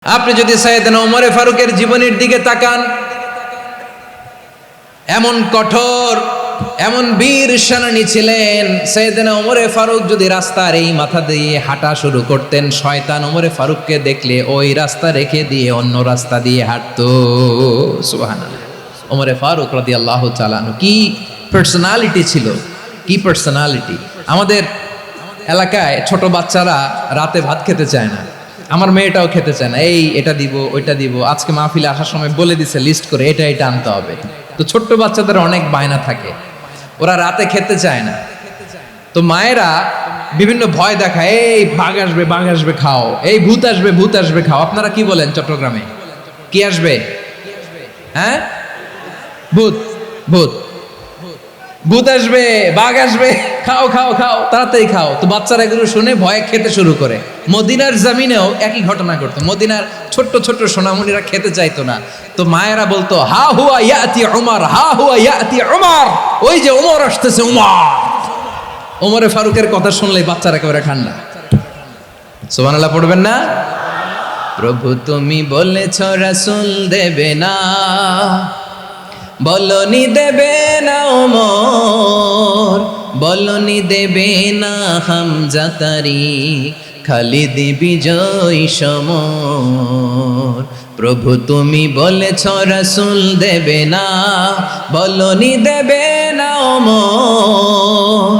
আপনি যদি সাইয়েদনা ওমর ফারুকের জীবনের দিকে তাকান, এমন কঠোর, এমন বীর সেনানী ছিলেন। সাইয়েদনা ওমর ফারুক যদি রাস্তার এই মাথা দিয়ে হাঁটা শুরু করতেন, শয়তান ওমর ফারুককে দেখলে ওই রাস্তা রেখে দিয়ে অন্য রাস্তা দিয়ে হাঁটতো। সুবহানাল্লাহ। ওমর ফারুক রাদিয়াল্লাহু তাআলা আনহু কি পার্সোনালিটি ছিল, কি পার্সোনালিটি। আমাদের এলাকায় ছোট বাচ্চারা রাতে ভাত খেতে চায় না, আমার মেয়েটাও খেতে চায় না। এটা দিব, ওইটা দিব, আজকে মাহফিলে আসার সময় বলে দিছে লিস্ট করে এটা আনতে হবে। তো ছোট্ট বাচ্চাদের অনেক বায়না থাকে, ওরা রাতে খেতে চায় না। তো মায়েরা বিভিন্ন ভয় দেখায়, এই বাঘ আসবে খাও, এই ভূত আসবে খাও। আপনারা কি বলেন চট্টগ্রামে? কি আসবে? হ্যাঁ, ভূত ভূত ভূত আসবে, বাঘ আসবে, খাও খাও খাও, তাড়াতাড়ি খাও। তো বাচ্চারা এগুলো শুনে ভয়ে খেতে শুরু করে। মদিনার জমিনেও একই ঘটনা ঘটতো। মদিনার ছোট্ট ছোট্ট সোনামণিরা খেতে চাইতো না। তো মায়েরা বলতো, হা হুয়া ইয়াতি উমর, হা হুয়া ইয়াতি উমর, ওই যে ওমর আসতেছে, উমর। ওমরে ফারুকের কথা শুনলেই বাচ্চারা একেবারে ঠান্ডা। সুবহানাল্লাহ পড়বেন না? প্রভু তুমি বলেছ রাসূল দেবে না, বলনি দেবে না ওমর, বলনি দেবে না হামজা তারিক, খালিদ বিজয় সমর। প্রভু তুমি বলেছ রাসূল দেবে না, বলনি দেবে না ওমর,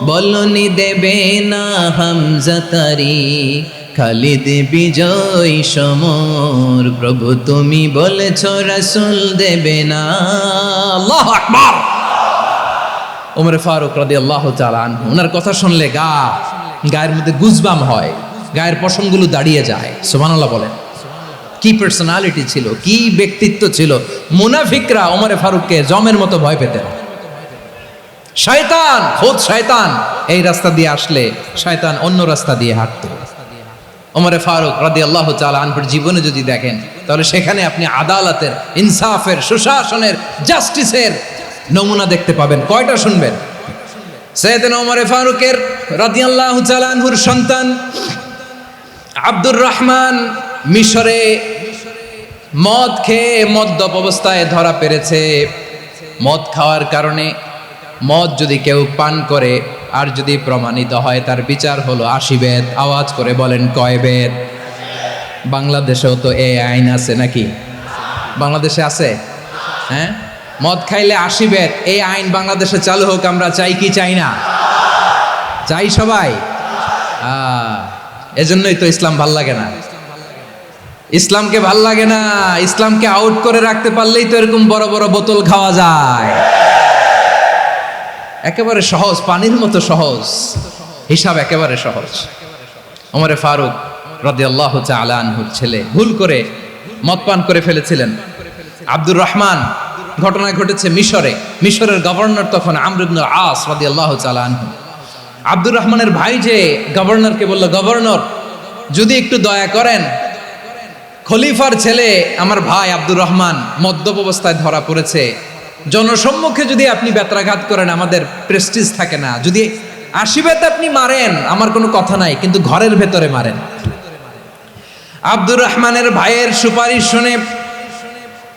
বলনি দেবে না হামজা তারিক, খালিদ বিজয় সমর। প্রভু তুমি বলেছ রাসূল দেবে না। আল্লাহু আকবার। ওমর ফারুক রাদিয়াল্লাহু তাআলা আনহু, ওনার কথা শুনলে গায়ের মধ্যে গুজবাম হয়, গায়ের পশমগুলো দাঁড়িয়ে যায়। সুবহানাল্লাহ বলেন। কি পার্সোনালিটি ছিল, কি ব্যক্তিত্ব ছিল। মুনাফিকরা ওমর ফারুককে জমের মতো ভয় পেতেন। শয়তান, খোদ শয়তান এই রাস্তা দিয়ে আসলে শয়তান অন্য রাস্তা দিয়ে হাঁটতো। ওমর ফারুক রাদিয়াল্লাহু তাআলা আনহুর জীবনে যদি দেখেন, তাহলে সেখানে আপনি আদালতের, ইনসাফের, সুশাসনের, জাস্টিসের নমুনা দেখতে পাবেন। কয়টা শুনবেন? সাইয়েদনা ওমর ফারুকের রাদিয়াল্লাহু তাআলা আনহুর সন্তান আব্দুর রহমান মিশরে মদ খেয়ে মদ্যপ অবস্থায় ধরা পড়েছে। মদ খাওয়ার কারণে, মদ যদি কেউ পান করে আর যদি প্রমাণিত হয়, তার বিচার হলো 80 বেত। আওয়াজ করে বলেন কয় বেত? বাংলাদেশেও তো এই আইন আছে নাকি? বাংলাদেশে আছে? হ্যাঁ, মদ খাইলে 80 বেত, এই আইন বাংলাদেশে চালু হোক। আমরা চাই কি চাই না? চাই সবাই। এজন্যই তো ইসলাম ভাল লাগে না। ইসলামকে ভাল লাগে না। ইসলামকে আউট করে রাখতে পারলেই তো এরকম বড় বড় বোতল খাওয়া যায়। একেবারে সহজ, পানির মতো সহজ, হিসাব একেবারে সহজ। ওমর ফারুক রাদিয়াল্লাহু তাআলা আনহুর ছেলে ভুল করে মদ পান করে ফেলেছিলেন। আব্দুর রহমান, ঘটনা ঘটেছে মিশরে। মিশরের গভর্নর তখন আমর ইবনে আস রাদিয়াল্লাহু তাআলা আনহু। আব্দুর রহমানের ভাই যে গভর্নরকে বলল, গভর্নর যদি একটু দয়া করেন, খলিফার ছেলে আমার ভাই আব্দুর রহমান মদ্যপ অবস্থায় ধরা পড়েছে, জনসম্মুখে যদি আপনি বেত্রাঘাত করেন আমাদের প্রেস্টিজ থাকে না। যদি 80 বেত আপনি মারেন আমার কোনো কথা নাই, কিন্তু ঘরের ভেতরে মারেন। আব্দুর রহমানের ভাইয়ের সুপারিশ শুনে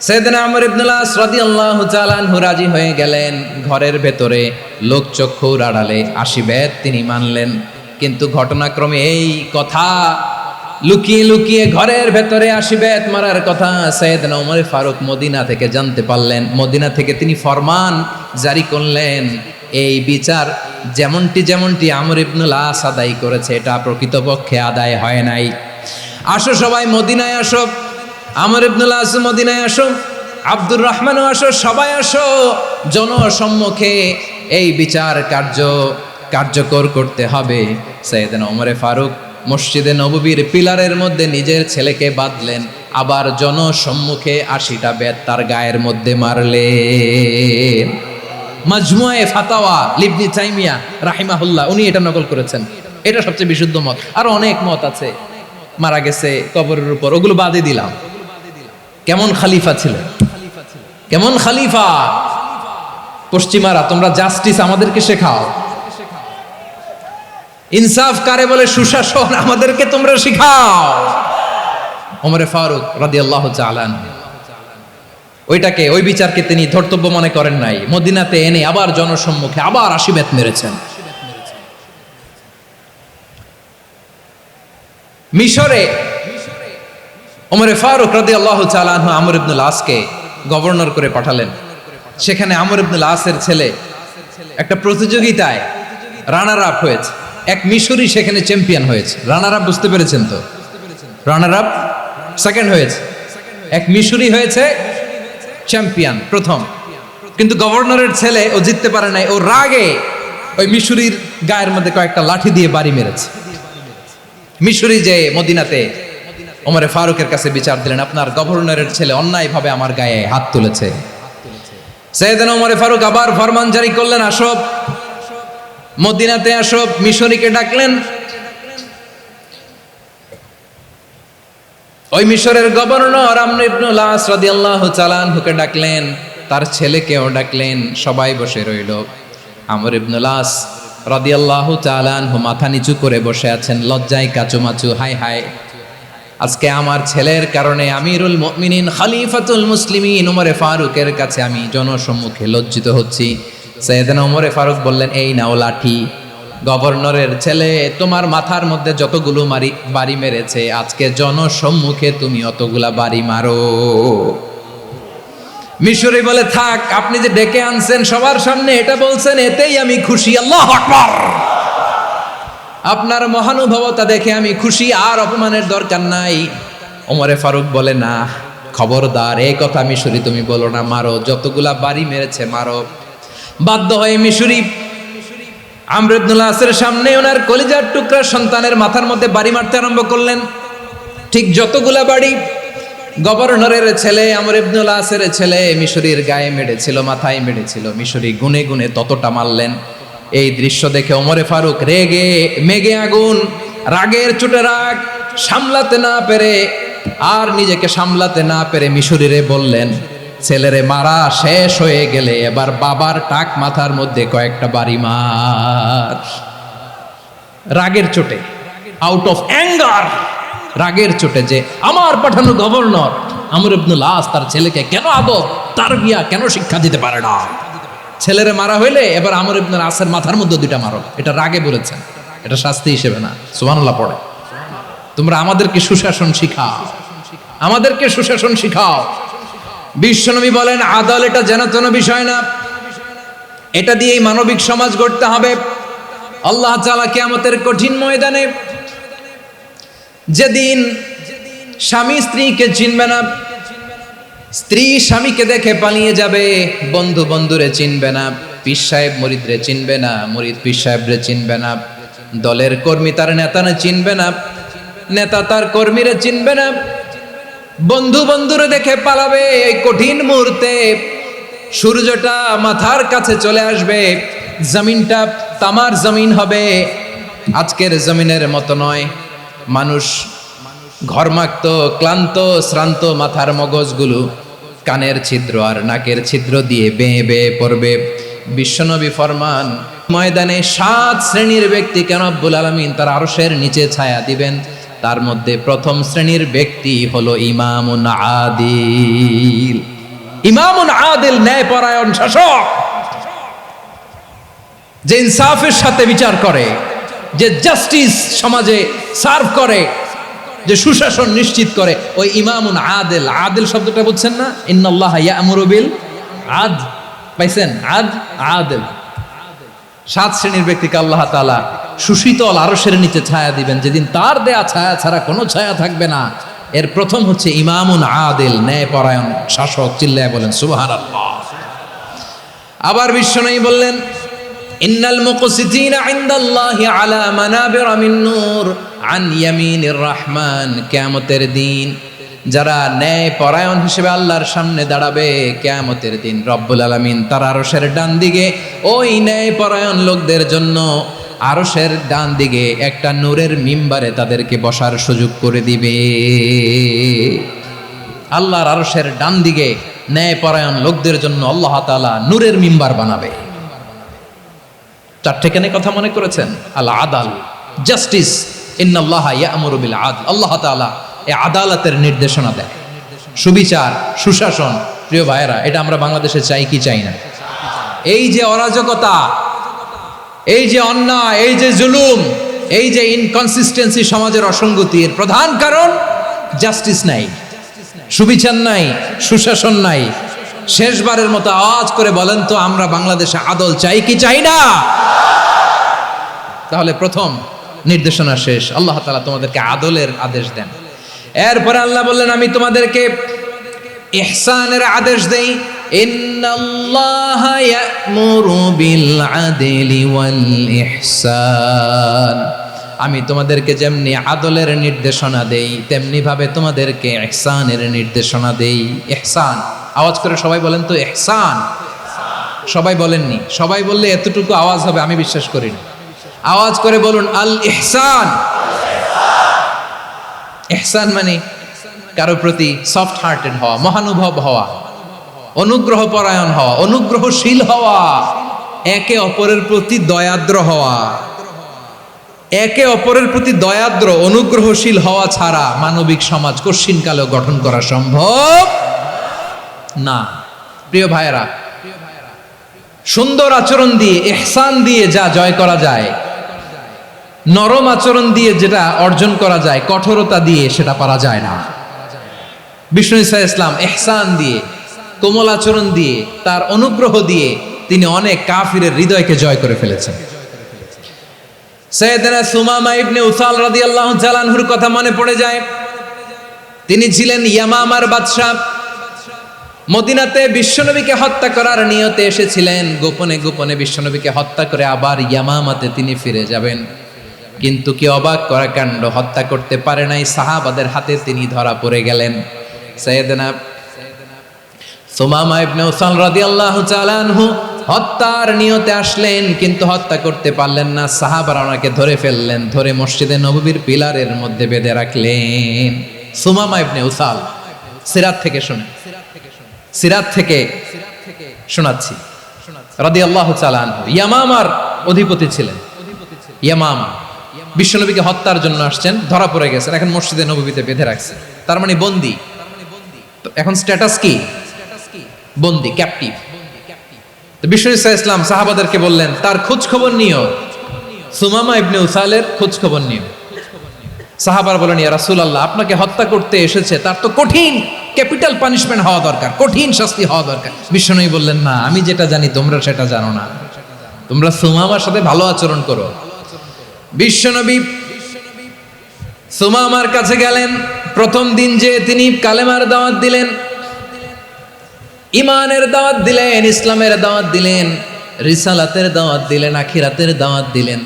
সাইয়েদনা আমর ইবনে আস রাদিয়াল্লাহু তাআলা আনহু রাজি হয়ে গেলেন। ঘরের ভেতরে লোকচক্ষুর আড়ালে 80 বেত তিনি মানলেন। কিন্তু ঘটনাক্রমে এই কথা লুকিয়ে লুকিয়ে ঘরের ভেতরে 80 বেত মারার কথা সাইয়েদনা ওমর ফারুক মদিনা থেকে জানতে পারলেন। মদিনা থেকে তিনি ফরমান জারি করলেন, এই বিচার যেমনটি আমর ইবনে আস আদায় করেছে, এটা প্রকৃতপক্ষে আদায় হয় নাই। আসো সবাই মদিনায় আসো, আমর ইবনে আস মদিনায় আসো, আব্দুর রহমানও আসো, সবাই আসো। জনসম্মুখে এই বিচার কার্যকর করতে হবে। সাইয়েদনা ওমর ফারুক মসজিদে নববীর পিলারের মধ্যে নিজের ছেলেকে বাঁধলেন, আবার জনসম্মুখে 80টা বেত তার গায়ের মধ্যে মারলেন। মাজমুয়ে ফাতাওয়া ইবনে তাইমিয়া রাহিমাহুল্লাহ উনি এটা নকল করেছেন। এটা সবচেয়ে বিশুদ্ধ মত। আরো অনেক মত আছে, মারা গেছে কবরের উপর, ওগুলো বাদই দিলাম। কেমন খলিফা ছিলেন, কেমন খলিফা। পশ্চিমারা তোমরা জাস্টিস আমাদেরকে শেখাও, ইনসাফ কারে বলে, সুশাসন আমাদেরকে তোমরা শিখাও। ওমরে ফারুক রাদিয়াল্লাহু তাআলা আনহু ওই বিচারকে তিনি ধর্তব্য মনে করেন নাই, মদিনাতে এনে আবার জনসম্মুখে আবার 80 বেত মেরেছেন। মিশরে ওমরে ফারুক রাদিয়াল্লাহু তাআলা আনহু আমর ইবনুল আসকে গভর্নর করে পাঠালেন। সেখানে আমর ইবনুল আসের ছেলে একটা প্রতিযোগিতায় রানার আপ হয়েছে, এক মিশরি সেখানে চ্যাম্পিয়ন হয়েছে। রানার আপ বুঝতে পেরেছেন তো? রানার আপ সেকেন্ড হয়েছে, এক মিশরি হয়েছে চ্যাম্পিয়ন প্রথম। কিন্তু গভর্নরের ছেলে ও জিততে পারে নাই, ও রাগে ওই মিশরির গায়ের মধ্যে কয়েকটা লাঠি দিয়ে বাড়ি মেরেছে। মিশরি যে মদিনাতে ওমরে ফারুকের কাছে বিচার দিলেন, আপনার গভর্নরের ছেলে অন্যায়ভাবে আমার গায়ে হাত তুলেছে। সাইয়েদনা ওমরে ফারুক আবার ফরমান জারি করলেন, আসো মদিনাতে আসো। মিশরীকে ডাকলেন। ওই মিশরের গভর্নর আমর ইবনুল আস রাদিয়াল্লাহু তাআলা আনহুকে ডাকলেন, তার ছেলেকেও ডাকলেন, সবাই বসে রইল। আমর ইবনুল আস রাদিয়াল্লাহু তাআলা আনহু মাথা নিচু করে বসে আছেন, লজ্জায় কাচুমাচু। হায় হায়, আজকে আমার ছেলের কারণে আমিরুল মুমিনিন খলিফাতুল মুসলিমিন ওমরে ফারুকের কাছে আমি জনসম্মুখে লজ্জিত হচ্ছি। সাইয়েদনা ওমরে ফারুক বললেন, এই নাও লাঠি, গভর্নরের ছেলে তোমার মাথার মধ্যে যতগুলো বাড়ি মেরেছে, আজকে জনসম্মুখে তুমি অতগুলা বাড়ি মারো। মিশরি বলে, থাক, আপনি যে ডেকে আনছেন সবার সামনে এটা বলছেন, এতেই আমি খুশি। আল্লাহু আকবার। আপনার মহানুভবতা দেখে আমি খুশি, আর অপমানের দরকার নাই। ওমরে ফারুক বলে, না, খবরদার, এই কথা মিশরি তুমি বলো না, মারো, যতগুলা বাড়ি মেরেছে মারো। বাধ্য হয়ে মিশরি আমর ইবনুল আসের সামনে ওনার কলিজার টুকরা সন্তানের মাথার মধ্যে বাড়ি মারতে আরম্ভ করলেন। ঠিক যতগুলা বাড়ি গভর্নরের ছেলে আমর ইবনুল আসের ছেলে মিশরির গায়ে মেরেছিল, মাথায় মেরেছিল, মিশরি গুনে গুনে ততটা মারলেন। এই দৃশ্য দেখে ওমরে ফারুক রেগে মেগে আগুন, রাগের চোটে রাগ সামলাতে না পেরে, আর নিজেকে সামলাতে না পেরে মিশরিরে বললেন, ছেলেরে মারা শেষ হয়ে গেলে এবার বাবার টাক মাথার মধ্যে কয়েকটা বাড়ি মার। রাগের চোটে, আউট অফ অ্যাঙ্গার, রাগের চোটে, যে আমার পাঠানো গভর্নর আমর ইবনুল আস তার ছেলেকে কেন আদব তারবিয়া কেন শিক্ষা দিতে পারে না। ছেলেরে মারা হইলে এবার আমর ইবনুল আসের মাথার মধ্যে দুইটা মারো, এটা রাগে বলেছেন, এটা শাস্তি হিসেবে না। সুবহানাল্লাহ পড়ে। তোমরা আমাদেরকে সুশাসন শিখাও, আমাদেরকে সুশাসন শিখাও। বিশ্বনবী বলেন, আদল এটা যেন তেন বিষয় না, এটা দিয়েই মানবিক সমাজ গড়তে হবে। আল্লাহ তাআলা কিয়ামতের কঠিন ময়দানে, যেদিন স্বামী স্ত্রীকে চিনবে না, স্ত্রী স্বামীকে দেখে পালিয়ে যাবে, বন্ধু বন্ধুরে চিনবে না, পীর সাহেব মুরিদরে চিনবে না, মুরিদ পীর সাহেবরে চিনবে না, দলের কর্মী তার নেতারে চিনবে না, নেতা তার কর্মীরে চিনবে না, বন্ধু বন্ধুরে দেখে পালাবে। এই কঠিন মুহূর্তে সূর্যটা মাথার কাছে চলে আসবে, জমিনটা তামার জমিন হবে, আজকের জমিনের মতো নয়। মানুষ ঘর্মাক্ত, ক্লান্ত, শ্রান্ত মাথার মগজগুলো কানের ছিদ্র আর নাকের ছিদ্র দিয়ে বেয়ে বেয়ে পড়বে। বিশ্বনবী ফরমান, ময়দানে 7 শ্রেণীর ব্যক্তিকে রব্বুল আলামিন তার আরশের নিচে ছায়া দিবেন। তার মধ্যে প্রথম শ্রেণীর ব্যক্তি হলো ইমামুন আদিল। ইমামুন আদিল, ন্যায়পরায়ণ শাসক, যে ইনসাফের সাথে বিচার করে, যে জাস্টিস সমাজে সার্ভ করে, যে সুশাসন নিশ্চিত করে, ওই ইমামুন আদিল। আদিল শব্দটা বুঝছেন না? ইন্নাল্লাহা ইয়া'মুরু বিল আদল, পাইছেন? আদিল। 7 শ্রেণীর ব্যক্তিকে আল্লাহ তাআলা সুশীতল আরশের নিচে ছায়া দিবেন, যেদিন তার দেয়া ছায়া ছাড়া কোনো ছায়া থাকবে না। এর প্রথম হচ্ছে ইমামুন আদিল, ন্যায়পরায়ণ শাসক। চিল্লায় বলেন সুবহানাল্লাহ। আবার বিশ্বনবী বললেন, ইন্নাল মুকসিতিনা ইনদাল্লাহি আলা মানাবিরা মিন নূর আন ইয়ামিনির রহমান। কিয়ামতের দিন যারা ন্যায়পরায়ণ হিসেবে আল্লাহর সামনে দাঁড়াবে, কিয়ামতের দিন রব্বুল আলামিন তার আরশের ডান দিকে ওই ন্যায়পরায়ণ লোকদের জন্য আরশের ডান দিকে একটা নূরের মিম্বারে তাদেরকে বসার সুযোগ করে দিবে। আল্লাহর আরশের ডান দিকে ন্যায়পরায়ণ লোকদের জন্য আল্লাহ তাআলা নূরের মিম্বার বানাবে। 4টে কেন কথা মনে করেছেন? আল আদাল, জাস্টিস। ইন্নাল্লাহা ইয়া'মুরু বিল আদল। আল্লাহ তাআলা এই আদালতের নির্দেশনা দেয়, সুবিচার, সুশাসন। প্রিয় ভাইয়েরা, এটা আমরা বাংলাদেশে চাই কি চাই না? এই যে অরাজকতা, এই যে অন্যায়, এই যে জুলুম, এই যে ইনকনসিস্টেন্সি, সমাজের অসঙ্গতি, এর প্রধান কারণ জাস্টিস নাই, সুবিচার নাই, সুশাসন নাই। শেষবারের মতো আওয়াজ করে বলেন তো, আমরা বাংলাদেশে আদল চাই কি চাই না? তাহলে প্রথম নির্দেশনা শেষ, আল্লাহ তাআলা তোমাদেরকে আদলের আদেশ দেন। এরপরে আল্লাহ বললেন, আমি তোমাদেরকে ইহসানের আদেশ দেই। ইন্নাল্লাহা ইয়া'মুরু বিল আদলি ওয়াল ইহসান। আমি তোমাদেরকে যেমনি আদলের নির্দেশনা দেই, তেমনি ভাবে তোমাদেরকে ইহসানের নির্দেশনা দেই। ইহসান, আওয়াজ করে সবাই বলেন তো ইহসান। সবাই বলেননি, সবাই বললে এতটুকু আওয়াজ হবে আমি বিশ্বাস করি না। আওয়াজ করে বলুন আল ইহসান। ইহসান মানে কারো প্রতি সফট হার্টেড হওয়া, মহানুভব হওয়া, অনুগ্রহ পরায়ণ হওয়া, অনুগ্রহশীল হওয়া, একে অপরের প্রতি দয়াদ্র হওয়া। একে অপরের প্রতি দয়াদ্র, অনুগ্রহশীল হওয়া ছাড়া মানবিক সমাজ কশিনকালেও গঠন করা সম্ভব না। প্রিয় ভাইয়েরা, সুন্দর আচরণ দিয়ে, ইহসান দিয়ে যা জয় করা যায়, নরম আচরণ দিয়ে যেটা অর্জন করা যায়, কঠোরতা দিয়ে সেটা পারা যায় না। বিষ্ণু ঈসা ইসলাম ইহসান দিয়ে, কোমল আচরণ দিয়ে, তার অনুগ্রহ দিয়ে তিনি অনেক কাফিরের হৃদয়কে জয় করে ফেলেছেন। সাইয়েদনা সুমামা ইবনে উসাল রাদিয়াল্লাহু তাআলা আনহুর কথা মনে পড়ে যায়। তিনি ছিলেন ইয়ামামার বাদশা। মদিনাতে বিশ্বনবীকে হত্যা করার নিয়তে এসেছিলেন। গোপনে গোপনে বিশ্বনবীকে হত্যা করে আবার ইয়ামামাতে তিনি ফিরে যাবেন। কিন্তু কি অবাক করা কাণ্ড, হত্যা করতে পারে নাই, সাহাবাদের হাতে তিনি ধরা পড়ে গেলেন। সাইয়েদনা সুমামা ইবনে উসাল রাদিয়াল্লাহু তাআলা আনহু হত্যার নিয়তে আসলেন, কিন্তু হত্যা করতে পারলেন না। সাহাবারা ওনাকে ধরে ফেললেন, ধরে মসজিদে নববীর পিলারের মধ্যে বেঁধে রাখলেন। সুমামা ইবনে উসাল, সিরাত থেকে শুনে, সিরাত থেকে শোনাচ্ছি, রাদিয়াল্লাহু তাআলা আনহু ইয়ামামার অধিপতি ছিলেন। ইয়ামামা বিশ্বনবীকে হত্যার জন্য আসছেন, ধরা পড়ে গেছেন, এখন মসজিদে নববীতে বেঁধে রাখছে, তার মানে বন্দী। এখন স্ট্যাটাস কি? বন্দী, ক্যাপটিভ। তো বিষ্ণু ঈসা ইসলাম সাহাবাদেরকে বললেন, তার খোঁজ খবর নিও, সুমামা ইবনে উসালের খোঁজ খবর নিও। সাহাবারা বলেন, ইয়া রাসূলুল্লাহ, আপনাকে হত্যা করতে এসেছে, তার তো কঠিন ক্যাপিটাল পানিশমেন্ট হওয়া দরকার, কঠিন শাস্তি হওয়া দরকার। বিশ্বনবী বললেন, না, আমি যেটা জানি তোমরা সেটা জানো না, তোমরা সুমামার সাথে ভালো আচরণ করো। বিশ্বনবী সুমামার কাছে গেলেন। প্রথম দিন যে তিনি কালেমার দাওয়াত দিলেন, ইমানের দাওয়াত দিলেন, ইসলামের দাওয়াত দিলেন, রিসালাতের দাওয়াত দিলেন, আখিরাতের দাওয়াত দিলেন।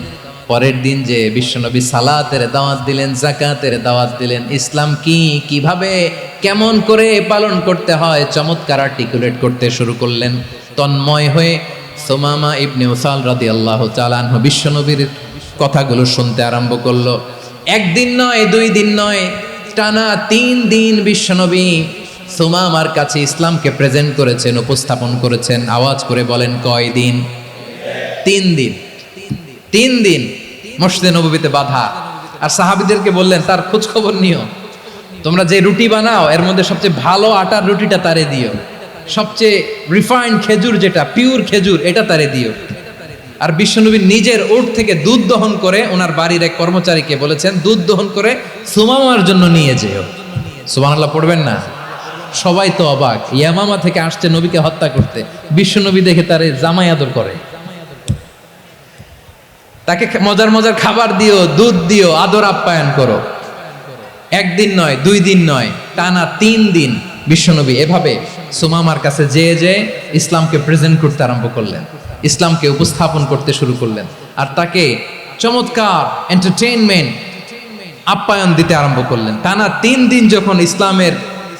পরের দিন যে বিশ্বনবী সালাতের দাওয়াত দিলেন, যাকাতের দাওয়াত দিলেন, ইসলাম কি, কিভাবে, কেমন করে পালন করতে হয় চমৎকার আর্টিকুলেট করতে শুরু করলেন। তন্ময় হয়ে সুমামা ইবনে উসাল রাদিয়াল্লাহু তাআলা আনহু বিশ্বনবীর কথাগুলো শুনতে আরম্ভ করলো। একদিন নয়, দুই দিন নয়, টানা 3 দিন বিশ্বনবী সুমামার কাছে ইসলামকে প্রেজেন্ট করেছেন, উপস্থাপন করেছেন। আওয়াজ করে বলেন, কয় দিন? 3 দিন। 3 দিন মসজিদে নববীতে বাঁধা। আর সাহাবীদেরকে বললেন, তার খোঁজ খবর নিও, তোমরা যে রুটি বানাও এর মধ্যে সবচেয়ে ভালো আটার রুটিটা তারে দিও, সবচেয়ে রিফাইন্ড খেজুর, যেটা পিওর খেজুর, এটা তারে দিও। আর বিশ্বনবী নিজের উট থেকে দুধ দহন করে ওনার বাড়ির এক কর্মচারীকে বলেছেন, দুধ দহন করে সুমামার জন্য নিয়ে যেও। সুবহানাল্লাহ পড়বেন না? সবাই তো অবাক, ইয়ামামা থেকে আসছে নবীকে হত্যা করতে, বিশ্বনবী দেখে তারে জামাই আদর করে, তাকে মজার মজার খাবার দিও, দুধ দিও, আদর আপ্যায়ন করো। একদিন নয়, 2 দিন নয়, টানা 3 দিন বিশ্বনবী এভাবে সুমামার কাছে যেয়ে ইসলামকে প্রেজেন্ট করতে আরম্ভ করলেন, ইসলামকে উপস্থাপন করতে শুরু করলেন। আর তাকে চমৎকার এন্টারটেইনমেন্ট, আপ্যায়ন দিতে আরম্ভ করলেন। টানা 3 দিন যখন ইসলামের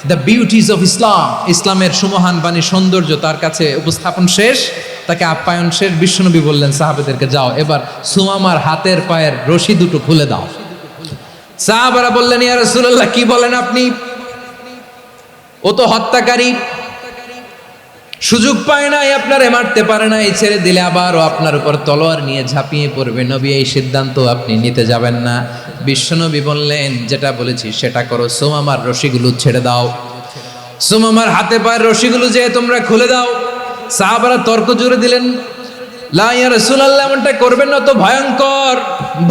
দ্য বিউটিজ অফ ইসলাম, ইসলামের সুমহান বাণী, সৌন্দর্য তার কাছে উপস্থাপন শেষ, তাকে আপ্যায়ন শেষ, বিশ্বনবী বললেন সাহাবাদেরকে, যাও এবার সুমামার হাতের পায়ের রশি দুটো খুলে দাও। সাহাবারা বললেন, ইয়া রাসূলুল্লাহ, কি বলেন আপনি? ও তো হত্যাকারী, সুযোগ পায় নাই, আপনারে মারতে পারে নাই, ছেড়ে দিলে আবারও আপনার উপর তলোয়ার নিয়ে ঝাঁপিয়ে পড়বে। নবী এই সিদ্ধান্ত আপনি নিতে যাবেন না। বিশ্বনবী বললেন, যেটা বলেছি সেটা করো, সুমামার রশিগুলো ছেড়ে দাও, সুমামার হাতে পায়ের রশিগুলো যে তোমরা খুলে দাও। সাহাবারা তর্ক জুড়ে দিলেন, লা ইয়া রাসূলুল্লাহ, এমনটা করবেন না, তো ভয়ঙ্কর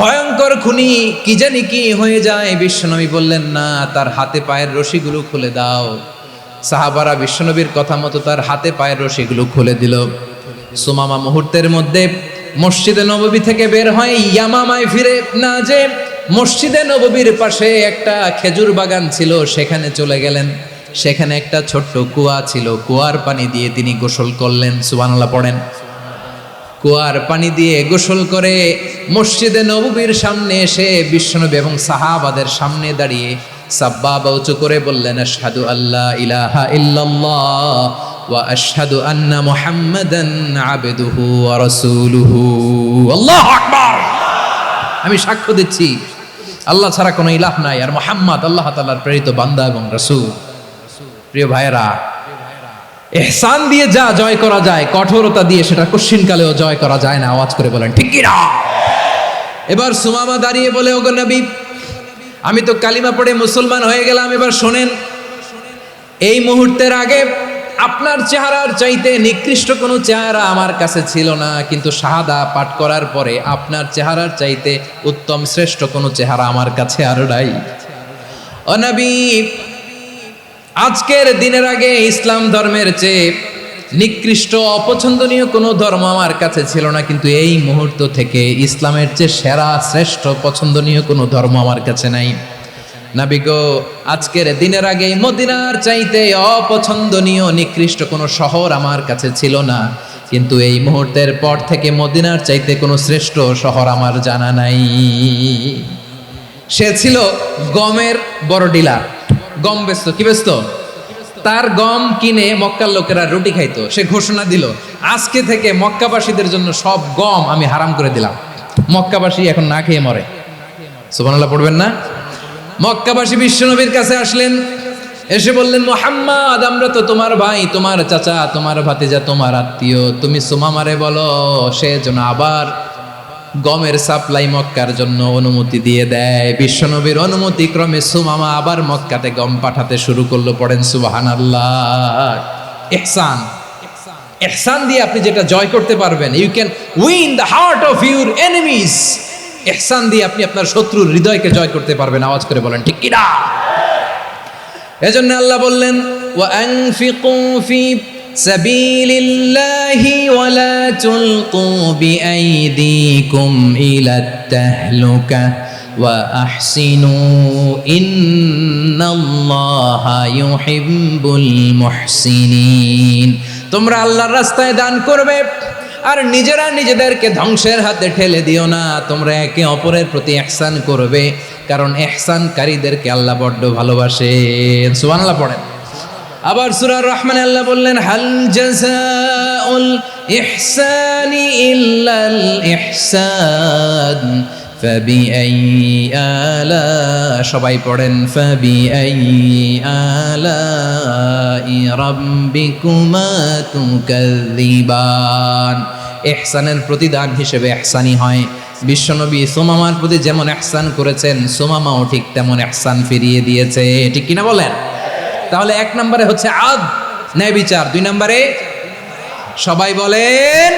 ভয়ঙ্কর খুনি, কি জানি কি হয়ে যায়। বিশ্বনবী বললেন, না, তার হাতে পায়ের রশিগুলো খুলে দাও। সাহাবারা বিশ্বনবীর কথা মতো তার হাতে পায়ের রশিগুলো খুলে দিল। সুমামা মুহূর্তের মধ্যে মসজিদে নববী থেকে বের হয়, ইয়ামামায় ফিরে না যে মসজিদে নববীর পাশে একটা খেজুর বাগান ছিল, সেখানে চলে গেলেন। সেখানে একটা ছোট্ট কুয়া ছিল, কুয়ার পানি দিয়ে তিনি গোসল করলেন। সুবহানাল্লাহ পড়েন। কুয়ার পানি দিয়ে গোসল করে মসজিদে নববীর সামনে এসে বিশ্বনবী এবং সাহাবাদের সামনে দাঁড়িয়ে সাব্বাবা উঁচু করে বললেন, আশহাদু আল্লা ইলাহা ইল্লাল্লাহ ওয়া আশহাদু আন্না মুহাম্মাদান আবদুহু ওয়া রাসূলুহু। আল্লাহু আকবার। আমি সাক্ষ্য দিচ্ছি আল্লাহ ছাড়া কোনো ইলাহ নাই, আর মুহাম্মদ আল্লাহ তাআলার প্রেরিত বান্দা এবং রাসূল। প্রিয় ভাইয়েরা, ইহসান দিয়ে যা জয় করা যায়, কঠোরতা দিয়ে সেটা কঠিনকালেও জয় করা যায় না। আওয়াজ করে বলেন ঠিক কি না? এবার সুমামা দাঁড়িয়ে বলে, ওগো নবী, আমি তো কালিমা পড়ে মুসলমান হয়ে গেলাম, এবার শোনেন, এই মুহূর্তের আগে আপনার চেহারার চাইতে নিকৃষ্ট কোনো চেহারা আমার কাছে ছিল না, কিন্তু শাহাদা পাঠ করার পরে আপনার চেহারার চাইতে উত্তম শ্রেষ্ঠ কোনো চেহারা আমার কাছে আর নাই। ও নবী, আজকের দিনের আগে ইসলাম ধর্মের চেয়ে নিকৃষ্ট অপছন্দনীয় কোনো ধর্ম আমার কাছে ছিল না, কিন্তু এই মুহূর্ত থেকে ইসলামের চেয়ে সেরা শ্রেষ্ঠ পছন্দনীয় কোনো ধর্ম আমার কাছে নাই। নবী গো, আজকের দিনের আগে মদিনার চাইতে অপছন্দনীয় নিকৃষ্ট কোনো শহর আমার কাছে ছিল না, কিন্তু এই মুহূর্তের পর থেকে মদিনার চাইতে কোনো শ্রেষ্ঠ শহর আমার জানা নাই। সে ছিল গমের বড় ডিলার, গম বেচতো। কি বেচতো? তার গম কিনে মক্কার লোকেরা রুটি খাইতো। সে ঘোষণা দিল, আজকে থেকে মক্কাবাসীদের জন্য সব গম আমি হারাম করে দিলাম, মক্কাবাসী এখন না খেয়ে মরে। সুবহানাল্লাহ পড়বেন না? মক্কাবাসী বিশ্বনবীর কাছে আসলেন, এসে বললেন, মুহাম্মদ, আমরা তো তোমার ভাই, তোমার চাচা, তোমার ভাতিজা, তোমার আত্মীয়, তুমি সুমামারে বলো সে যেন আবার গমের সাপ্লাই মক্কার জন্য অনুমতি দিয়ে দেয়। বিশ্বনবীর অনুমতি ক্রমে সুমামা আবার মক্কাতে গম পাঠাতে শুরু করলো। পড়েন সুবহানাল্লাহ। ইহসান, ইহসান দিয়ে আপনি যেটা জয় করতে পারবেন, you can win the heart of your enemies. ইহসান দিয়ে আপনি আপনার শত্রুর হৃদয়কে জয় করতে পারবেন। আওয়াজ করে বলেন ঠিক কি না? এজন্য আল্লাহ বললেন, ওয়া আনফিকু ফি সাবিলিল্লাহি ওয়া লা তুলকু বিআইদিকুম ইলাত তাহলুকা ওয়া আহসিনু ইন্নাল্লাহা ইউহিব্বুল মুহসিনিন। তোমরা আল্লাহর রাস্তায় দান করবে আর নিজেরা নিজেদেরকে ধ্বংসের হাতে ঠেলে দিও না। তোমরা একে অপরের প্রতি ইহসান করবে, কারণ ইহসানকারীদেরকে আল্লাহ বড্ড ভালোবাসেন। সুবহানাল্লাহ পড়েন। আবার সূরা রহমানে আল্লাহ বললেন, হাল জাযাউল ইহসানি ইল্লাল ইহসান ফাবিআইয়ি আলা, সবাই পড়েন, ফাবিআইয়ি আলাই রাব্বিকুমা তুকাযযিবান। ইহসানের প্রতিদান হিসেবে ইহসানই হয়। বিশ্বনবী সুমামার প্রতি যেমন ইহসান করেছেন, সুমামাও ঠিক তেমন ইহসান ফিরিয়ে দিয়েছে। ঠিক কিনা বলেন? তাহলে এক নম্বরে হচ্ছে আদ, ন্যায় বিচার। দুই নম্বরে সবাই বলেন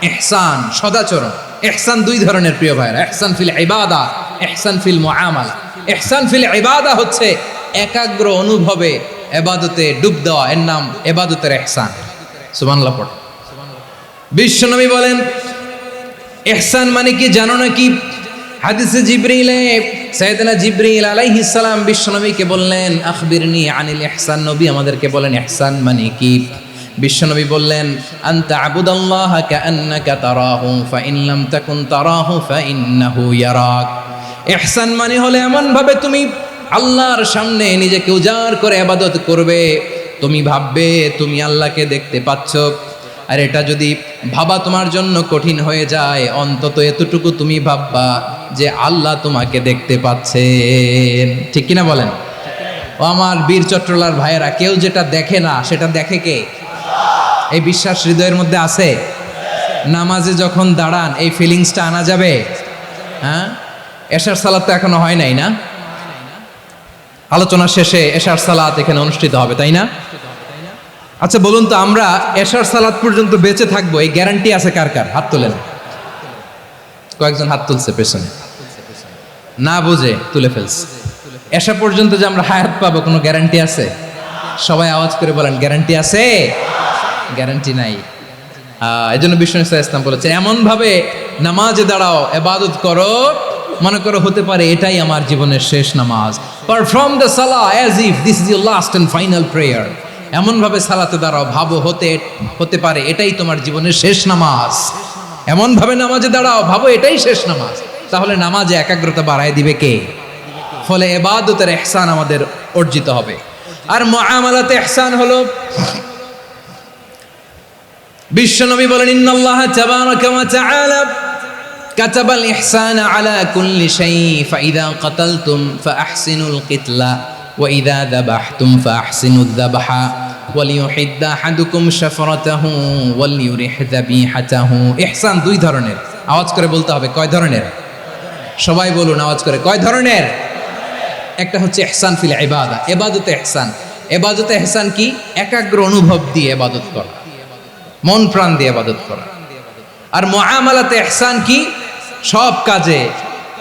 ইহসান, সদাচরণ। ইহসান দুই ধরনের প্রিয় ভাইরা, ইহসান ফিল ইবাদা, ইহসান ফিল মুআমালা। ইহসান ফিল ইবাদা হচ্ছে একাগ্র অনুভবে ইবাদতে ডুব দেওয়া, এর নাম ইবাদতের ইহসান। সুবহানাল্লাহ পড়ে। বিশ্বনবী বলেন ইহসান মানে কি জানো নাকি? হাদিসে জিবরিলে সাইয়েদনা জিবরিল আলাইহিস সালাম বিশ্বনবীকে বললেন, আখবিরনি আনিল ইহসান। নবী আমাদেরকে বলেন ইহসান মানে কি? বিশ্বনবী বললেন, আনতা আবুদাল্লাহা কাআন্নাকা তারাহু ফাইন লাম তাকুন তারাহু ফাইন্নাহু ইয়ারাক। ইহসান মানে হলো এমন ভাবে তুমি আল্লাহর সামনে নিজেকে উজাড় করে ইবাদত করবে, তুমি ভাববে তুমি আল্লাহকে দেখতে পাচ্ছ। আর এটা যদি ভাবা তোমার জন্য কঠিন হয়ে যায়, অন্তত এতটুকু তুমি ভাববা যে আল্লাহ তোমাকে দেখতে পাচ্ছেন। ঠিক কিনা বলেন? ও আমার বীর চট্টলার ভাইয়েরা, কেউ যেটা দেখে না সেটা দেখে কে? এই বিশ্বাস হৃদয়ের মধ্যে আছে? নামাজে যখন দাঁড়ান এই ফিলিংসটা আনা যাবে? হ্যাঁ, এশার সালাত তো এখনো হয় নাই না? আলোচনা শেষে এশার সালাত এখানে অনুষ্ঠিত হবে, তাই না? আচ্ছা বলুন তো, আমরা এশার সালাত পর্যন্ত বেঁচে থাকবো এই গ্যারান্টি আছে কার কার? হাত তোলেন। কয়েকজন হাত তুলছে পেছনে, না বুঝে তুলে ফেলছে। এশা পর্যন্ত যে আমরা হায়াত পাবো কোনো গ্যারান্টি আছে? সবাই আওয়াজ করে বলেন, গ্যারান্টি আছে? গ্যারান্টি নাই। এই জন্য বিষ্ণু ইসলাম বলেছে, এমন ভাবে নামাজে দাঁড়াও, ইবাদত করো, মনে করো হতে পারে এটাই আমার জীবনের শেষ নামাজ। পারফর্ম দ্য সালাহ as if this is your last and final prayer. এমন ভাবে সালাতে দাঁড়াও, ভাবো হতে পারে এটাই তোমার জীবনের শেষ নামাজ। এমন ভাবে নামাজে দাঁড়াও, ভাবো এটাই শেষ নামাজ। তাহলে নামাজে একাগ্রতা বাড়ায় দিবে কে? ফলে ইবাদতের ইহসান আমাদের অর্জিত হবে। আর মুআমালাতে ইহসান হলো, বিশ্বনবী বলেন, ইন্নাল্লাহা তাবারাকা ওয়া তাআলা কাতাবাল ইহসানা আলা কুল্লি শাই, ফাইযা কাতালতুম ফাআহসিনুল কিতলা ওয়া ইযা যাবাহতুম ফাআহসিনুদ যাবহা ওয়ালিয়ুহিদ্দা আহাদুকুম শাফরাতাহু ওয়ালিয়ুরিহ যাবিহাতাহু। ইহসান দুই ধরনের, আওয়াজ করে বলতে হবে। কয় ধরনের? সবাই বলুন আওয়াজ করে, কয় ধরনের? একটা হচ্ছে ইহসান ফিল ইবাদা, ইবাদতে ইহসান। ইবাদতে ইহসান কি? একাগ্র অনুভব দিয়ে ইবাদত করা, মন প্রাণ দিয়ে ইবাদত করা। আর মুআমালাতে ইহসান কি? সব কাজে,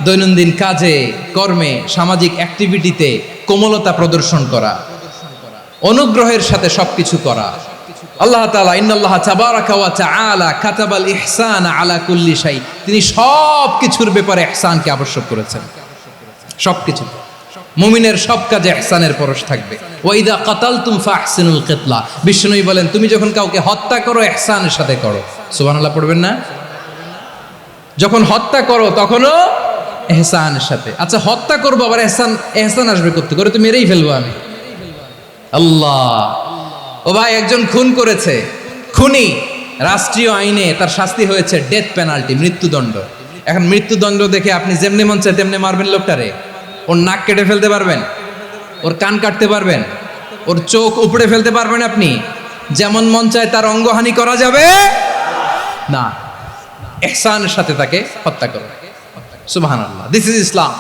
দৈনন্দিন কাজে, কর্মে, সামাজিক অ্যাক্টিভিটিতে কোমলতা প্রদর্শন করা, অনুগ্রহের সাথে সবকিছু করা। আল্লাহ তাআলা ইন্নাল্লাহা তাবারাকা ওয়া তাআলা কাতাবাল ইহসানা আলা কুল্লি শাই, তিনি সব কিছুর ব্যাপারে ইহসানকে আবশ্যক করেছেন। সবকিছু, মুমিনের সব কাজে ইহসানের পরশ থাকবে। ওয়া ইযা কাতালতুম ফাহসিনুল কিতলা, বিষ্ণুই বলেন তুমি যখন কাউকে হত্যা করো ইহসানের সাথে করো। সুবহানাল্লাহ পড়বেন না? যখন হত্যা করো তখনও ইহসানের সাথে। আচ্ছা হত্যা করবো আবার ইহসান আসবে করতে করে, তো মেরেই ফেলবো আমি। আল্লাহ, ও ভাই একজন খুন করেছে, খুনি, রাষ্ট্রীয় আইনে তার শাস্তি হয়েছে ডেথ পেনাল্টি, মৃত্যুদণ্ড। এখন মৃত্যুদণ্ড দেখে আপনি যেমনি মন চায় তেমনি মারবেন লোকটারে? ওর নাক কেটে ফেলতে পারবেন? ওর কান কাটতে পারবেন? ওর চোখ উপড়ে ফেলতে পারবেন আপনি? যেমন মন চায় তার অঙ্গহানি করা যাবে না। ইহসানের সাথে তাকে হত্যা করো। সুবহানাল্লাহ, this is Islam,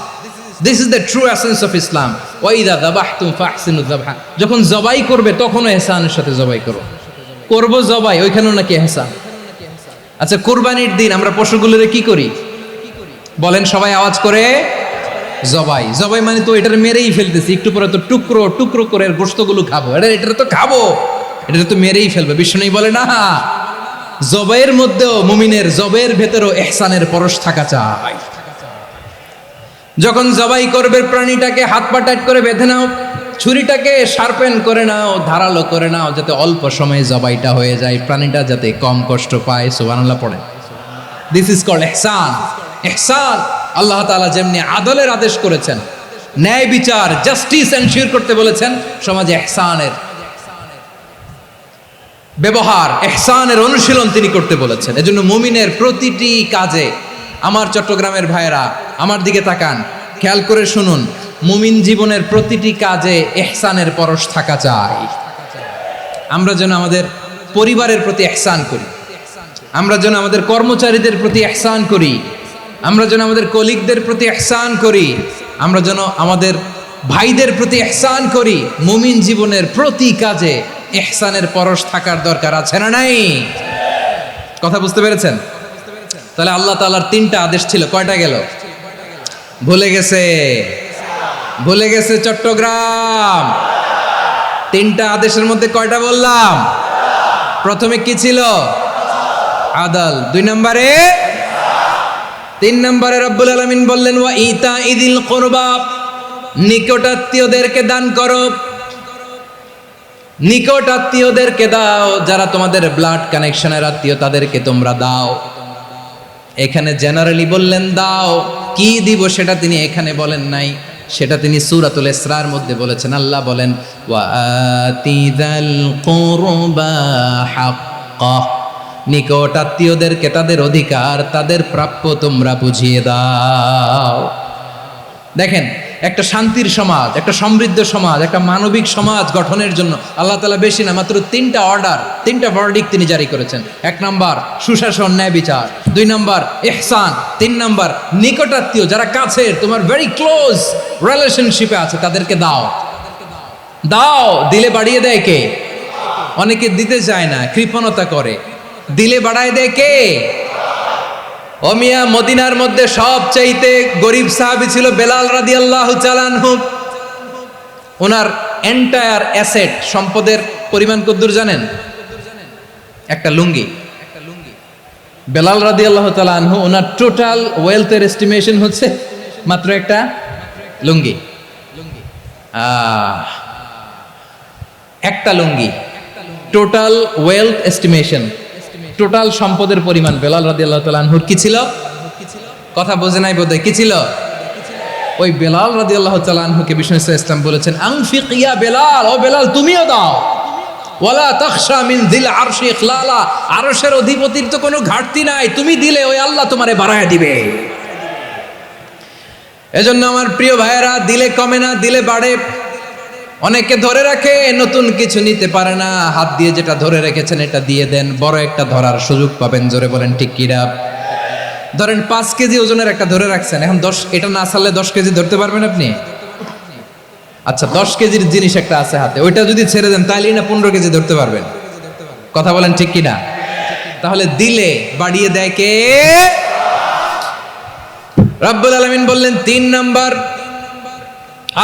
this is the true essence of Islam. ওয়া ইযা যাবাহতুম ফাহসিনুয যাবহা, যখন জবাই করবে তখনও ইহসানের সাথে জবাই করো। করব জবাই, ওইখানেও নাকি ইহসান। আচ্ছা কুরবানির দিন আমরা পশুগুলোরে কি করি বলেন সবাই আওয়াজ করে? জবাই। জবাই মানে তো এটার মেরেই ফেলতেছি, একটু পরে তো টুকরো টুকরো করে গোশতগুলো খাবো, এটা তো খাবো, এটা তো মেরেই ফেলবে। বিষ্ণু বলে না, জবাইয়ের মধ্যেও, মুমিনের জবাইয়ের ভেতরেও ইহসানের পরশ থাকা চাই। যখন জবাই করবে প্রাণীটাকে হাত পা টাইট করে বেঁধে নাও, ছুরিটাকে শার্পেন করে নাও, ধারালো করে নাও, যাতে অল্প সময়ে জবাইটা হয়ে যায়, প্রাণীটা যাতে কম কষ্ট পায়। সুবহানাল্লাহ পড়ে। দিস ইজ কল্ড ইহসান। ইহসান, আল্লাহ তাআলা যেমনি আদলের আদেশ করেছেন, ন্যায় বিচার, জাস্টিস এনশিওর করতে বলেছেন, সমাজে ইহসানের ব্যবহার, ইহসানের অনুশীলন তিনি করতে বলেছেন। এজন্য মুমিনের প্রতিটি কাজে, আমার চট্টগ্রামের ভাইয়েরা আমার দিকে তাকান, খেয়াল করে শুনুন, মুমিন জীবনের প্রতিটি কাজে ইহসানের পরশ থাকা চাই। আমরা যেন আমাদের পরিবারের প্রতি ইহসান করি, আমরা যেন আমাদের কর্মচারীদের প্রতি ইহসান করি, আমরা যেন আমাদের কলিগদের প্রতি ইহসান করি, আমরা যেন আমাদের ভাইদের প্রতি ইহসান করি। মুমিন জীবনের প্রতি কাজে ইহসানের পরশ থাকার দরকার আছে না নাই? কথা বুঝতে পেরেছেন? তাহলে আল্লাহ তাআলার তিনটা আদেশ ছিল, কয়টা গেল? ভুলে গেছে, ভুলে গেছে চট্টগ্রাম। তিনটা আদেশের মধ্যে কয়টা বললাম? প্রথমে কি ছিল? আদল। 2 নম্বরে, 3 নম্বরে রব্বুল আলামিন বললেন ওয়া ইতা ইদিল কুরবা, নিকটাত্মীয়দেরকে দান করো, নিকটাত্মীয়দেরকে দাও, যারা তোমাদের ব্লাড কানেকশনের আত্মীয় তাদেরকে তোমরা দাও। এখানে জেনারেলি বললেন দাও, কি দিব সেটা তিনি এখানে বলেন নাই, সেটা তিনি সূরাতুল ইসরার মধ্যে বলেছেন। আল্লাহ বলেন ওয়া আতিযাল কুরবা হাক্কাহ, নিকট আত্মীয়দেরকে তাদের অধিকার, তাদের প্রাপ্য তোমরা বুঝিয়ে দাও। দেখেন একটা শান্তির সমাজ, একটা সমৃদ্ধ সমাজ, একটা মানবিক সমাজ গঠনের জন্য আল্লাহ তাআলা বেশি না মাত্র 3টা অর্ডার, 3টা ভার্ডিক্ট তিনি জারি করেছেন। 1 নাম্বার সুশাসন, ন্যায় বিচার। 2 নাম্বার ইহসান। 3 নাম্বার নিকটাত্মীয়, যারা কাছের, তোমার ভেরি ক্লোজ রিলেশনশিপে আছে, তাদেরকে দাও। দাও, দিলে বাড়িয়ে দেয় কে? অনেকে দিতে চায় না, কৃপণতা করে। দিলে বাড়ায় দেয় কে? ও মিয়া, মদিনার মধ্যে সবচাইতে গরিব সাহাবী ছিল বেলাল রাদিয়াল্লাহু তাআলা আনহু। ওনার এন্টায়ার অ্যাসেট, সম্পদের পরিমাণ কতদূর জানেন? একটা লুঙ্গি। বেলাল রাদিয়াল্লাহু তাআলা আনহু, ওনার টোটাল ওয়েলথের এস্টিমেশন হচ্ছে মাত্র একটা লুঙ্গি। একটা লুঙ্গি, টোটাল ওয়েলথ এস্টিমেশন, টোটাল সম্পদের পরিমাণ বেলাল রাদিয়াল্লাহু তাআলা আনহুর কি ছিল? কথা বোঝে নাই বোধহয়। কি ছিল? ওই বেলাল রাদিয়াল্লাহু তাআলা আনহুকে বিষ্ণু ইসলাম বলেছেন, আনফিক ইয়া বেলাল, ও বেলাল তুমিও দাও। ওয়ালা তাখশা মিন যিল আরশি ইখলালা, আরশের অধিপতির তো কোনো ঘাটতি নাই, তুমি দিলে ওই আল্লাহ তোমারে বাড়ায় দিবে। এজন্য আমার প্রিয় ভাইয়েরা, দিলে কমে না, দিলে বাড়ে। অনেকে ধরে রাখে, নতুন কিছু নিতে পারে না, হাত দিয়ে যেটা ধরে রেখেছেন এটা দিয়ে দেন, বড় একটা ধরার সুযোগ পাবেন। জোরে বলেন ঠিক কিনা? ধরেন 5 কেজি ওজনের একটা ধরে রাখছেন, এখন 10, এটা না ছাড়লে 10 কেজি ধরতে পারবেন আপনি? আচ্ছা, 10 কেজির জিনিস একটা আছে হাতে, ওইটা যদি ছেড়ে দেন তাহলেই না 15 কেজি ধরতে পারবেন। কথা বলেন ঠিক কিনা? তাহলে দিলে বাড়িয়ে দেয় কে? রব্বুল আলামিন বললেন 3 নাম্বার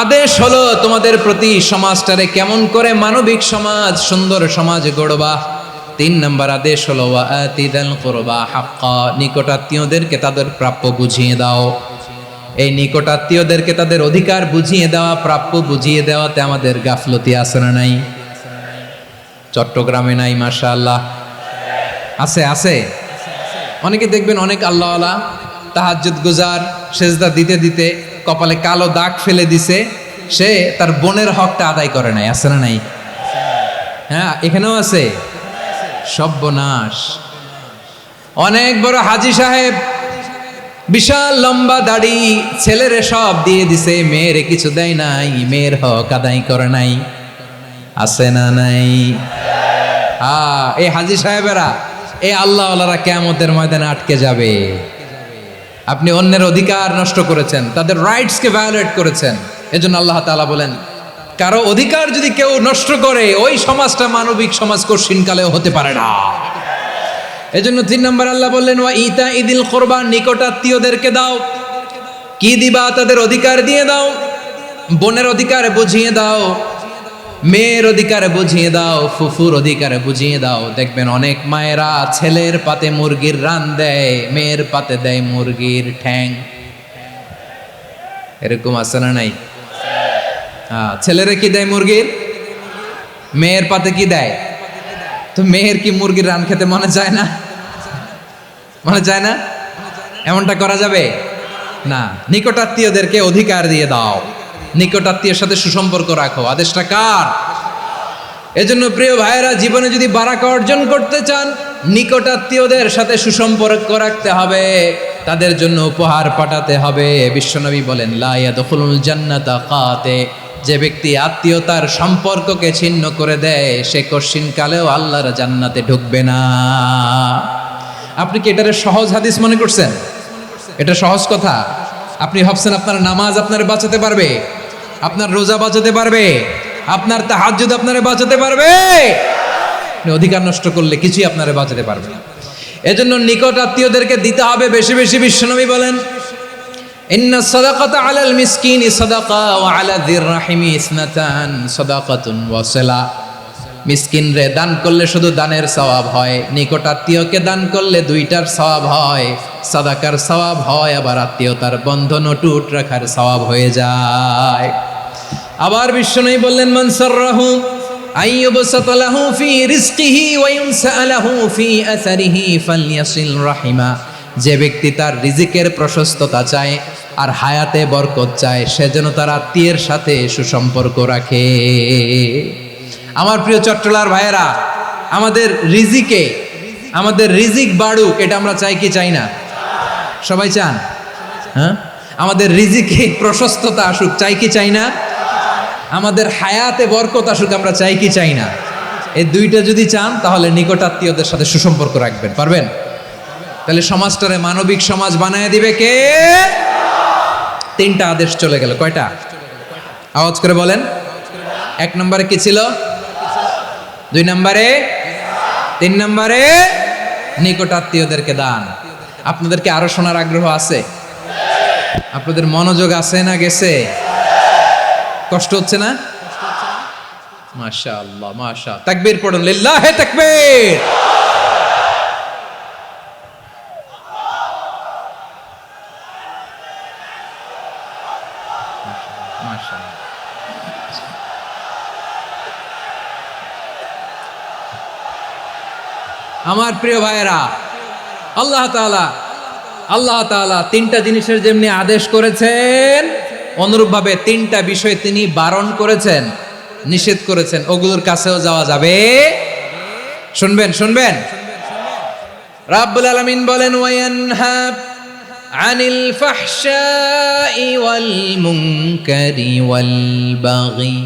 আদেশ হলো তোমাদের প্রতি, সমাজটারে কেমন করে মানবিক সমাজ, সুন্দর সমাজ গড়বা। 3 নাম্বার আদেশ হলো ওয়াতিদাল কুরবা হাক্কা, নিকটাত্মীয়দেরকে তাদের প্রাপ্য বুঝিয়ে দাও। এই নিকটাত্মীয়দেরকে তাদের অধিকার বুঝিয়ে দেওয়া, প্রাপ্য বুঝিয়ে দেওয়াতে আমাদের গাফলতি আছে না নাই? চট্টগ্রামে নাই? মাশাআল্লাহ আছে, আছে। অনেকে দেখবেন অনেক আল্লাহওয়ালা, তাহাজ্জুদ গুজার, সেজদা দিতে দিতে কপালে কালো দাগ ফেলে দিছে, সে তার বোনের হকটা আদায় করে নাই। আছে না নাই? হ্যাঁ, এখানেও আছে। সর্বনাশ। অনেক বড় হাজী সাহেব, বিশাল লম্বা দাড়ি, ছেলেরে সব দিয়ে দিছে, মেয়েরে কিছু দেয় নাই, মেয়ের হক আদায় করে নাই। আছে না নাই? এই হাজী সাহেবেরা, এই আল্লাহওয়ালারা কিয়ামতের ময়দানে আটকে যাবে। আপনি অন্যের অধিকার নষ্ট করেছেন, তাদের রাইটসকে ভায়োলেট করেছেন। এজন্য আল্লাহ তাআলা বলেন, কারো অধিকার যদি কেউ নষ্ট করে, ওই সমাজটা মানবিক সমাজ কঠিনকালেও হতে পারে না। এজন্য 3 নম্বর আল্লাহ বললেন, ওয়া ইতা ইদিল কুরবা, নিকটাত্মীয়দেরকে দাও। কি দিবা? তাদের অধিকার দিয়ে দাও। বোনের অধিকার বুঝিয়ে দাও, মেয়ের অধিকার বুঝিয়ে দাও, ফুফুর অধিকার বুঝিয়ে দাও। দেখবেন অনেক মায়েরা ছেলের পাতে মুরগির রান দেয়, মেয়ের পাতে দেয় মুরগির ঠ্যাং। এরকম আছে না নাই? ছেলেরা কি দেয়? মুরগির। মেয়ের পাতে কি দেয়? তো মেয়ের কি মুরগির রান খেতে মনে চায় না? মনে চায় না? এমনটা করা যাবে না। নিকটাত্মীয়দেরকে অধিকার দিয়ে দাও, নিকটাত্মীয়ের সাথে সুসম্পর্ক রাখো। আদেশটা কার? এজন্য প্রিয় ভাইয়েরা, জীবনে যদি বারাকা অর্জন করতে চান, নিকটাত্মীয়দের সাথে সুসম্পর্ক রাখতে হবে, তাদের জন্য উপহার পাঠাতে হবে। বিশ্বনবী বলেন, লা ইয়াদখুলুল জান্নাতা কাতে, যে ব্যক্তি আত্মীয়তার সম্পর্ককে ছিন্ন করে দেয়, সে কশিনকালেও আল্লাহর জান্নাতে ঢুকবে না। আপনি কি এটারে সহজ হাদিস মনে করছেন? এটা সহজ কথা? আপনি ভাবছেন আপনার নামাজ আপনারে বাঁচাতে পারবে, আপনার রোজা বাঁচাতে পারবে, আপনার তাহাজ্জুদ আপনারে বাঁচাতে পারবে? অধিকার নষ্ট করলে কিছুই আপনারে বাঁচাতে পারবে না। এজন্য নিকট আত্মীয়দেরকে দিতে হবে বেশি বেশি। বিশ্বনবী বলেন, ইন্না সাদাকাতা আলাল মিসকিনি সাদাকা ওয়া আলা যির রাহিমি ইসনাতান সাদাকাতুন ওয়া সিলা। মিসকিন রে দান করলে শুধু দানের সওয়াব হয়, নিকট আত্মীয়কে দান করলে 2টার সওয়াব হয়। সাদাকার সওয়াব হয়, আবার আত্মীয়তার বন্ধন অটুট রাখার সওয়াব হয়ে যায়। আবার বিশ্বনবী বললেন, মান সাররাহু আইয়ুবসাতা লাহু ফি রিজকিহি ওয়া ইউনসা লাহু ফি আসারিহি ফালইয়াসিল রাহিমা। যে ব্যক্তি তার রিজিকের প্রশস্ততা চায় আর হায়াতে বরকত চায়, সে যেন তার আত্মীয়ের সাথে সুসম্পর্ক রাখে। আমার প্রিয় চট্টলার ভাইয়েরা, আমাদের রিজিক বাড়ুক, এটা আমরা চাই কি চাই না? সবাই চান? হ্যাঁ, আমাদের রিজিকে প্রশস্ততা আসুক, চাই কি চাই না? আমাদের হায়াতে বরকত আসুক, আমরা চাই কি চাই না? এই দুইটা যদি চান তাহলে নিকটাত্মীয়দের সাথে সুসম্পর্ক রাখবেন, পারবেন? তাহলে সমাজটারে মানবিক সমাজ বানায় দিবে কে? তিনটা আদেশ চলে গেল, কয়টা? আওয়াজ করে বলেন। 1 নম্বরে কি ছিল? 2 নম্বরে, 3 নম্বরে নিকটাত্মীয়দেরকে দান। আপনাদেরকে আরো শোনার আগ্রহ আছে? আপনাদের মনোযোগ আছে না গেছে? কষ্ট হচ্ছে না? মাশাআল্লাহ, মাশাআল্লাহ। তাকবীর পড়ুন, লিল্লাহে তাকবীর। মাশাআল্লাহ। আমার প্রিয় ভাইয়েরা, আল্লাহ তাআলা 3টা জিনিসের যেমনি আদেশ করেছেন, অনুরূপভাবে 3টা বিষয় তিনি বারণ করেছেন, নিষেধ করেছেন। ওগুলোর কাছেও যাওয়া যাবে। শুনবেন। রাব্বুল আলামিন বলেন, ওয়ায়ানহা আনিল ফাহশাই ওয়াল মুনকারি ওয়াল বাগি।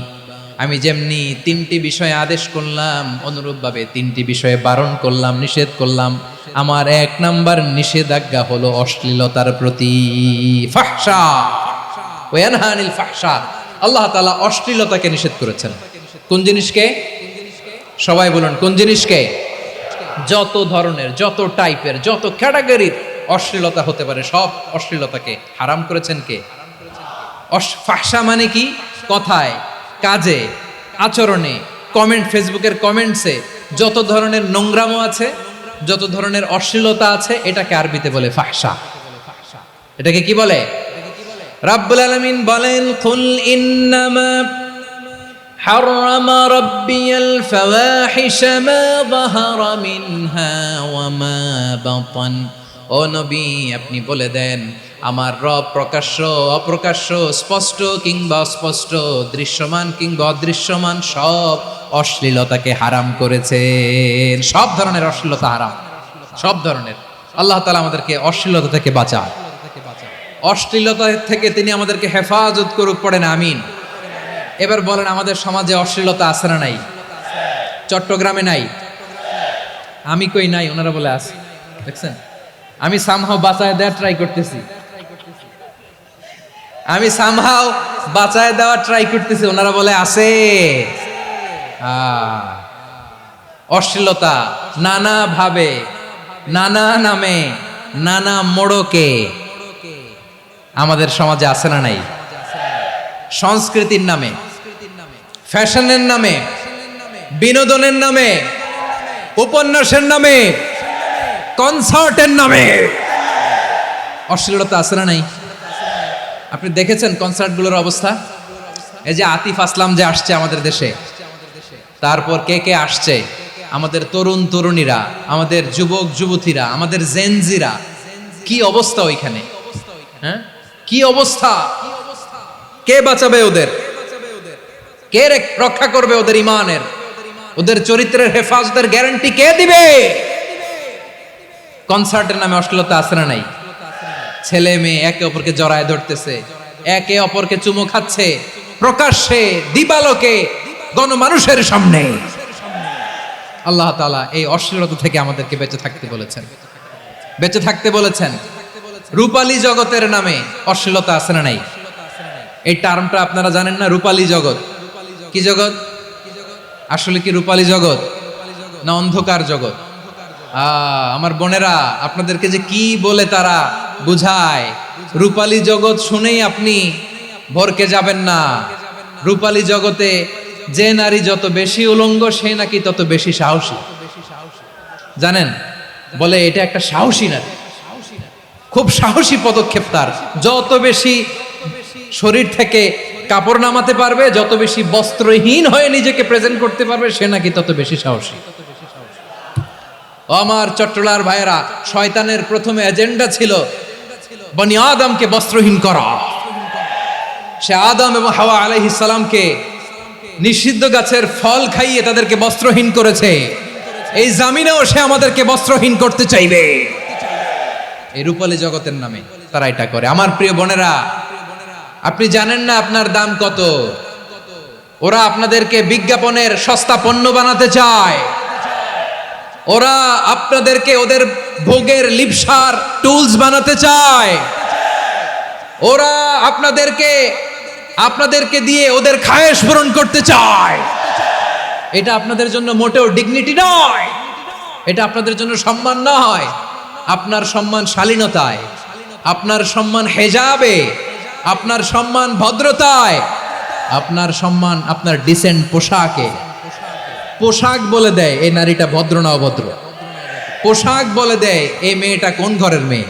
আমি যেমনি 3টি বিষয়ে আদেশ করলাম, অনুরূপভাবে 3টি বিষয়ে বারণ করলাম, নিষেধ করলাম। আমার 1 নাম্বার নিষেধাজ্ঞা হলো অশ্লীলতার প্রতি। ফাহশা, ওয়ায়ানহা আনিল ফাহশা, আল্লাহ তাআলা অশ্লীলতাকে নিষেধ করেছেন। কোন জিনিসকে? সবাই বলুন, কোন জিনিসকে? যত ধরনের, যত টাইপের, যত ক্যাটাগরির অশ্লীলতা হতে পারে, সব অশ্লীলতাকে হারাম করেছেন কে? ফাহশা মানে কি? কথায়, কাজে, আচরণে, কমেন্ট, ফেসবুকের কমেন্টসে যত ধরনের নোংরামো আছে, যত ধরনের অশ্লীলতা আছে, এটাকে আরবিতে বলে ফাহশা। এটাকে কি বলে? রাব্বুল আলামিন বলেন, কুল ইন্নামা হারামা রাব্বিয়াল ফাওয়াহিশা মা যাহারা মিনহা ওয়া মা বাতান। ও নবী, আপনি বলে দেন, আমার রব প্রকাশ্য, অপ্রকাশ্য, স্পষ্ট কিংবা অস্পষ্ট, দৃশ্যমান কিংবা অদৃশ্যমান সব অশ্লীলতাকে হারাম করেছেন। সব ধরনের অশ্লীলতা হারাম, সব ধরনের। আল্লাহ তাআলা আমাদেরকে অশ্লীলতা থেকে বাঁচান। অশ্লীলতা থেকে তিনি আমাদেরকে হেফাজত করুক, পড়েন আমিন। এবার বলেন, আমাদের সমাজে অশ্লীলতা আছে না নাই? চট্টগ্রামে নাই? আমি কই নাই, ওনারা বলে আছে। দেখছেন, আমি সামহাও বাঁচায় দেওয়ার ট্রাই করতেছি, ওনারা বলে আছে। অশ্লীলতা নানা ভাবে, নানা নামে, নানা মোড়কে আমাদের সমাজে আছে না নাই? সংস্কৃতির নামে, ফ্যাশনের নামে, বিনোদনের নামে, উপন্যাসের নামে, কনসার্টের নামে অশ্লীলতা আছে না নাই? আপনি দেখেছেন কনসার্টগুলোর অবস্থা? এই যে আতিফ আসলাম যে আসছে আমাদের দেশে, তারপর কে কে আসছে, আমাদের তরুণ তরুণীরা, আমাদের যুবক যুবতীরা, আমাদের জেনজিরা, কি অবস্থা ওইখানে? হ্যাঁ, কি অবস্থা? কে বাঁচাবে ওদের? কে রক্ষা করবে ওদের ইমানের, ওদের চরিত্রের হেফাজতের গ্যারান্টি কে দিবে? কনসার্টের নামে অশ্লীলতা আছে না নাই? ছেলে মেয়ে একে অপরকে জড়ায় ধরতেছে, একে অপরকে চুমু খাচ্ছে, প্রকাশ্যে, দিবালোকে, গণমানুষের সামনে। আল্লাহ তাআলা এই অশ্লীলতা থেকে আমাদেরকে বেঁচে থাকতে বলেছেন, বেঁচে থাকতে বলেছেন। রূপালী জগতের নামে অশ্লীলতা আছে না নাই? এই টার্মটা আপনারা জানেন না? রূপালী জগৎ কি জগৎ? আসলে কি রূপালী জগৎ না অন্ধকার জগৎ? আমার বোনেরা, আপনাদেরকে যে কি বলে তারা বুঝায়, রূপালী জগৎ শুনেই আপনি ভরকে যাবেন না। রূপালী জগতে যে নারী যত বেশি উলঙ্গ, সে নাকি তত বেশি সাহসী। জানেন, বলে এটা একটা সাহসী নারী, খুব সাহসী পদক্ষেপ তার। যত বেশি শরীর থেকে কাপড় নামাতে পারবে, যত বেশি বস্ত্রহীন হয়ে নিজেকে প্রেজেন্ট করতে পারবে, সে নাকি তত বেশি সাহসী। আমার চট্টলার ভাইয়েরা, শয়তানের প্রথমে এজেন্ডা ছিল বনি আদমকে বস্ত্রহীন করা। সে আদম এবং হাওয়া আলাইহিস সালামকে নিষিদ্ধ গাছের ফল খাইয়ে তাদেরকে বস্ত্রহীন করেছে। এই জামিনেও সে আমাদেরকে বস্ত্রহীন করতে চাইবে, এই রূপালী জগতের নামে। তারা এটা করে। আমার প্রিয় বোনেরা, আপনি জানেন না আপনার দাম কত। ওরা আপনাদেরকে বিজ্ঞাপনের সস্তা পণ্য বানাতে চায়। ওরা আপনাদেরকে ওদের ভোগের লিপসার টুলস বানাতে চায়। ওরা আপনাদেরকে দিয়ে ওদের খায়েশ পূরণ করতে চায়। এটা আপনাদের জন্য মোটেও ডিগনিটি নয়, এটা আপনাদের জন্য সম্মান নয়। আপনার সম্মান শালীনতায়, আপনার সম্মান হেজাবে, আপনার সম্মান ভদ্রতায়, আপনার সম্মান আপনার ডিসেন্ট পোশাকে। পোশাক বলে দেয় এই নারীটা ভদ্র না অভদ্র। পোশাক বলে দেয় এই মেয়েটা কোন ঘরের মেয়ে।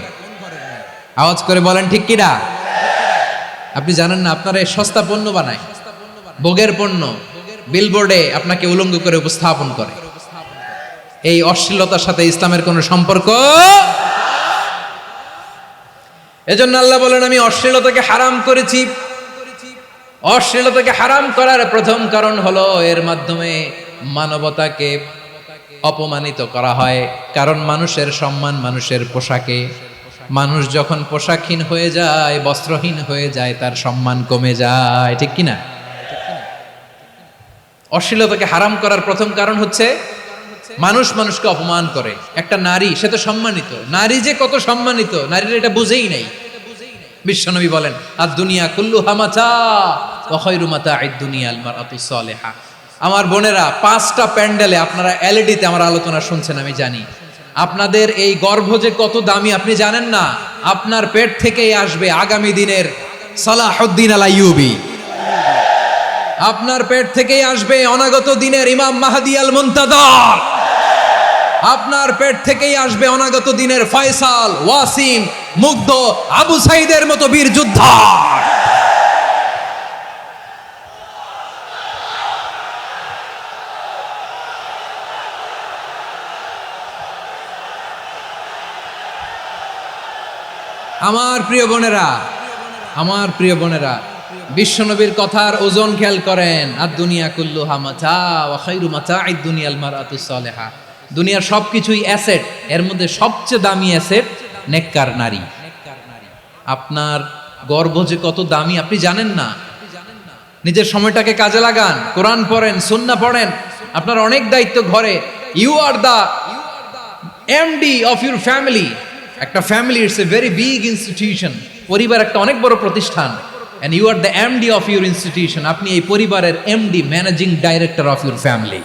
আওয়াজ করে বলেন ঠিক কিনা? আপনি জানেন না আপনারা এই সস্তা পণ্য বানায়, ভোগের পণ্য, বিলবোর্ডে আপনাকে উলঙ্গ করে উপস্থাপন করে। এই অশ্লীলতার সাথে ইসলামের কোনো সম্পর্ক। এজন্য আল্লাহ বলেন আমি অশ্লীলতাকে হারাম করেছি। অশ্লীলতাকে হারাম করার প্রথম কারণ হলো এর মাধ্যমে মানবতাকে অপমানিত করা হয়। কারণ মানুষের সম্মান মানুষের পোশাকে। মানুষ যখন পোশাকহীন হয়ে যায়, বস্ত্রহীন হয়ে যায়, তার সম্মান কমে যায়, ঠিক কিনা? অশ্লীলতাকে হারাম করার প্রথম কারণ হচ্ছে মানুষ মানুষকে অপমান করে। একটা নারী, সে তো সম্মানিত, নারী যে কত সম্মানিত নারীরা এটা বুঝেই নাই। বিশ্বনবী বলেন আদ-দুনিয়া কুল্লুহা মাতা ওয়া খায়রু মাতা'আদ দুনিয়া আল মারআতুস সালিহা। আমার বোনেরা, 5টা প্যান্ডেলে আপনারা এলইডিতে আমার আলোচনা শুনছেন, আমি জানি। আপনাদের এই গর্ভ যে কত দামি আপনি জানেন না। আপনার পেট থেকেই আসবে আগামী দিনের সালাহুদ্দিন আল আইয়ুবী। আপনার পেট থেকেই আসবে অনাগত দিনের ইমাম মাহদী আল মুনতাযর। আপনার পেট থেকেই আসবে অনাগত দিনের ফয়সাল, ওয়াসিম, মুগ্ধ, আবু সাইদের মতো বীর যোদ্ধা। আমার প্রিয় বোনেরা, আমার প্রিয় বোনেরা, বিশ্বনবীর কথার ওজন খেয়াল করেন। আদ-দুনিয়া কুল্লুহা মাতা ওয়া খায়রু মাতা'আদ দুনিয়া আল মারআতুস সালিহা। দুনিয়ার সবকিছুই অ্যাসেট, এর মধ্যে সবচেয়ে দামি অ্যাসেট নেককার নারী। আপনার গর্ভ যে কত দামি আপনি জানেন না। নিজের সময়টাকে কাজে লাগান, কোরআন পড়েন, সুন্নাহ পড়েন। আপনার অনেক দায়িত্ব ঘরে। You are the MD of your family. একটা family it's a very big institution. পরিবার একটা অনেক বড় প্রতিষ্ঠান। and you are the MD of your institution. আপনি এই পরিবারের MD, managing director of your family.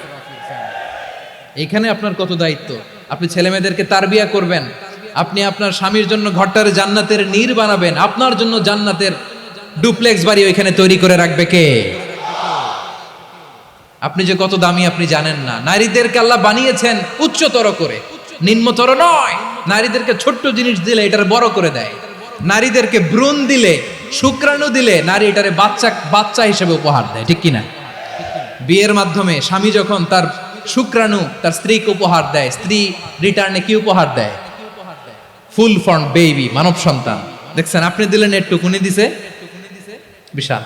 এখানে আপনার কত দায়িত্ব। আপনি ছেলে মেয়েদেরকে তারবিয়া করবেন, আপনি আপনার স্বামীর জন্য ঘরটারে জান্নাতের নীর বানাবেন, আপনার জন্য জান্নাতের ডুপ্লেক্স বাড়ি ওইখানে তৈরি করে রাখবে কে? আপনি যে কত দামি আপনি জানেন না। নারীদেরকে আল্লাহ বানিয়েছেন উচ্চতর করে, নিম্নতর নয়। নারীদেরকে ছোট্ট জিনিস দিলে এটার বড় করে দেয়। নারীদেরকে ভ্রূণ দিলে, শুক্রাণু দিলে নারী এটারে বাচ্চা হিসেবে উপহার দেয়, ঠিক কিনা? বিয়ের মাধ্যমে স্বামী যখন তার শুক্রাণু তার স্ত্রীকে উপহার দেয়, স্ত্রী রিটার্নে কি উপহার দেয়? ফুল ফর্ম বেবি, মানব সন্তান। দেখছেন, আপনি দিলেন একটুকুনি, দিছে বিশাল।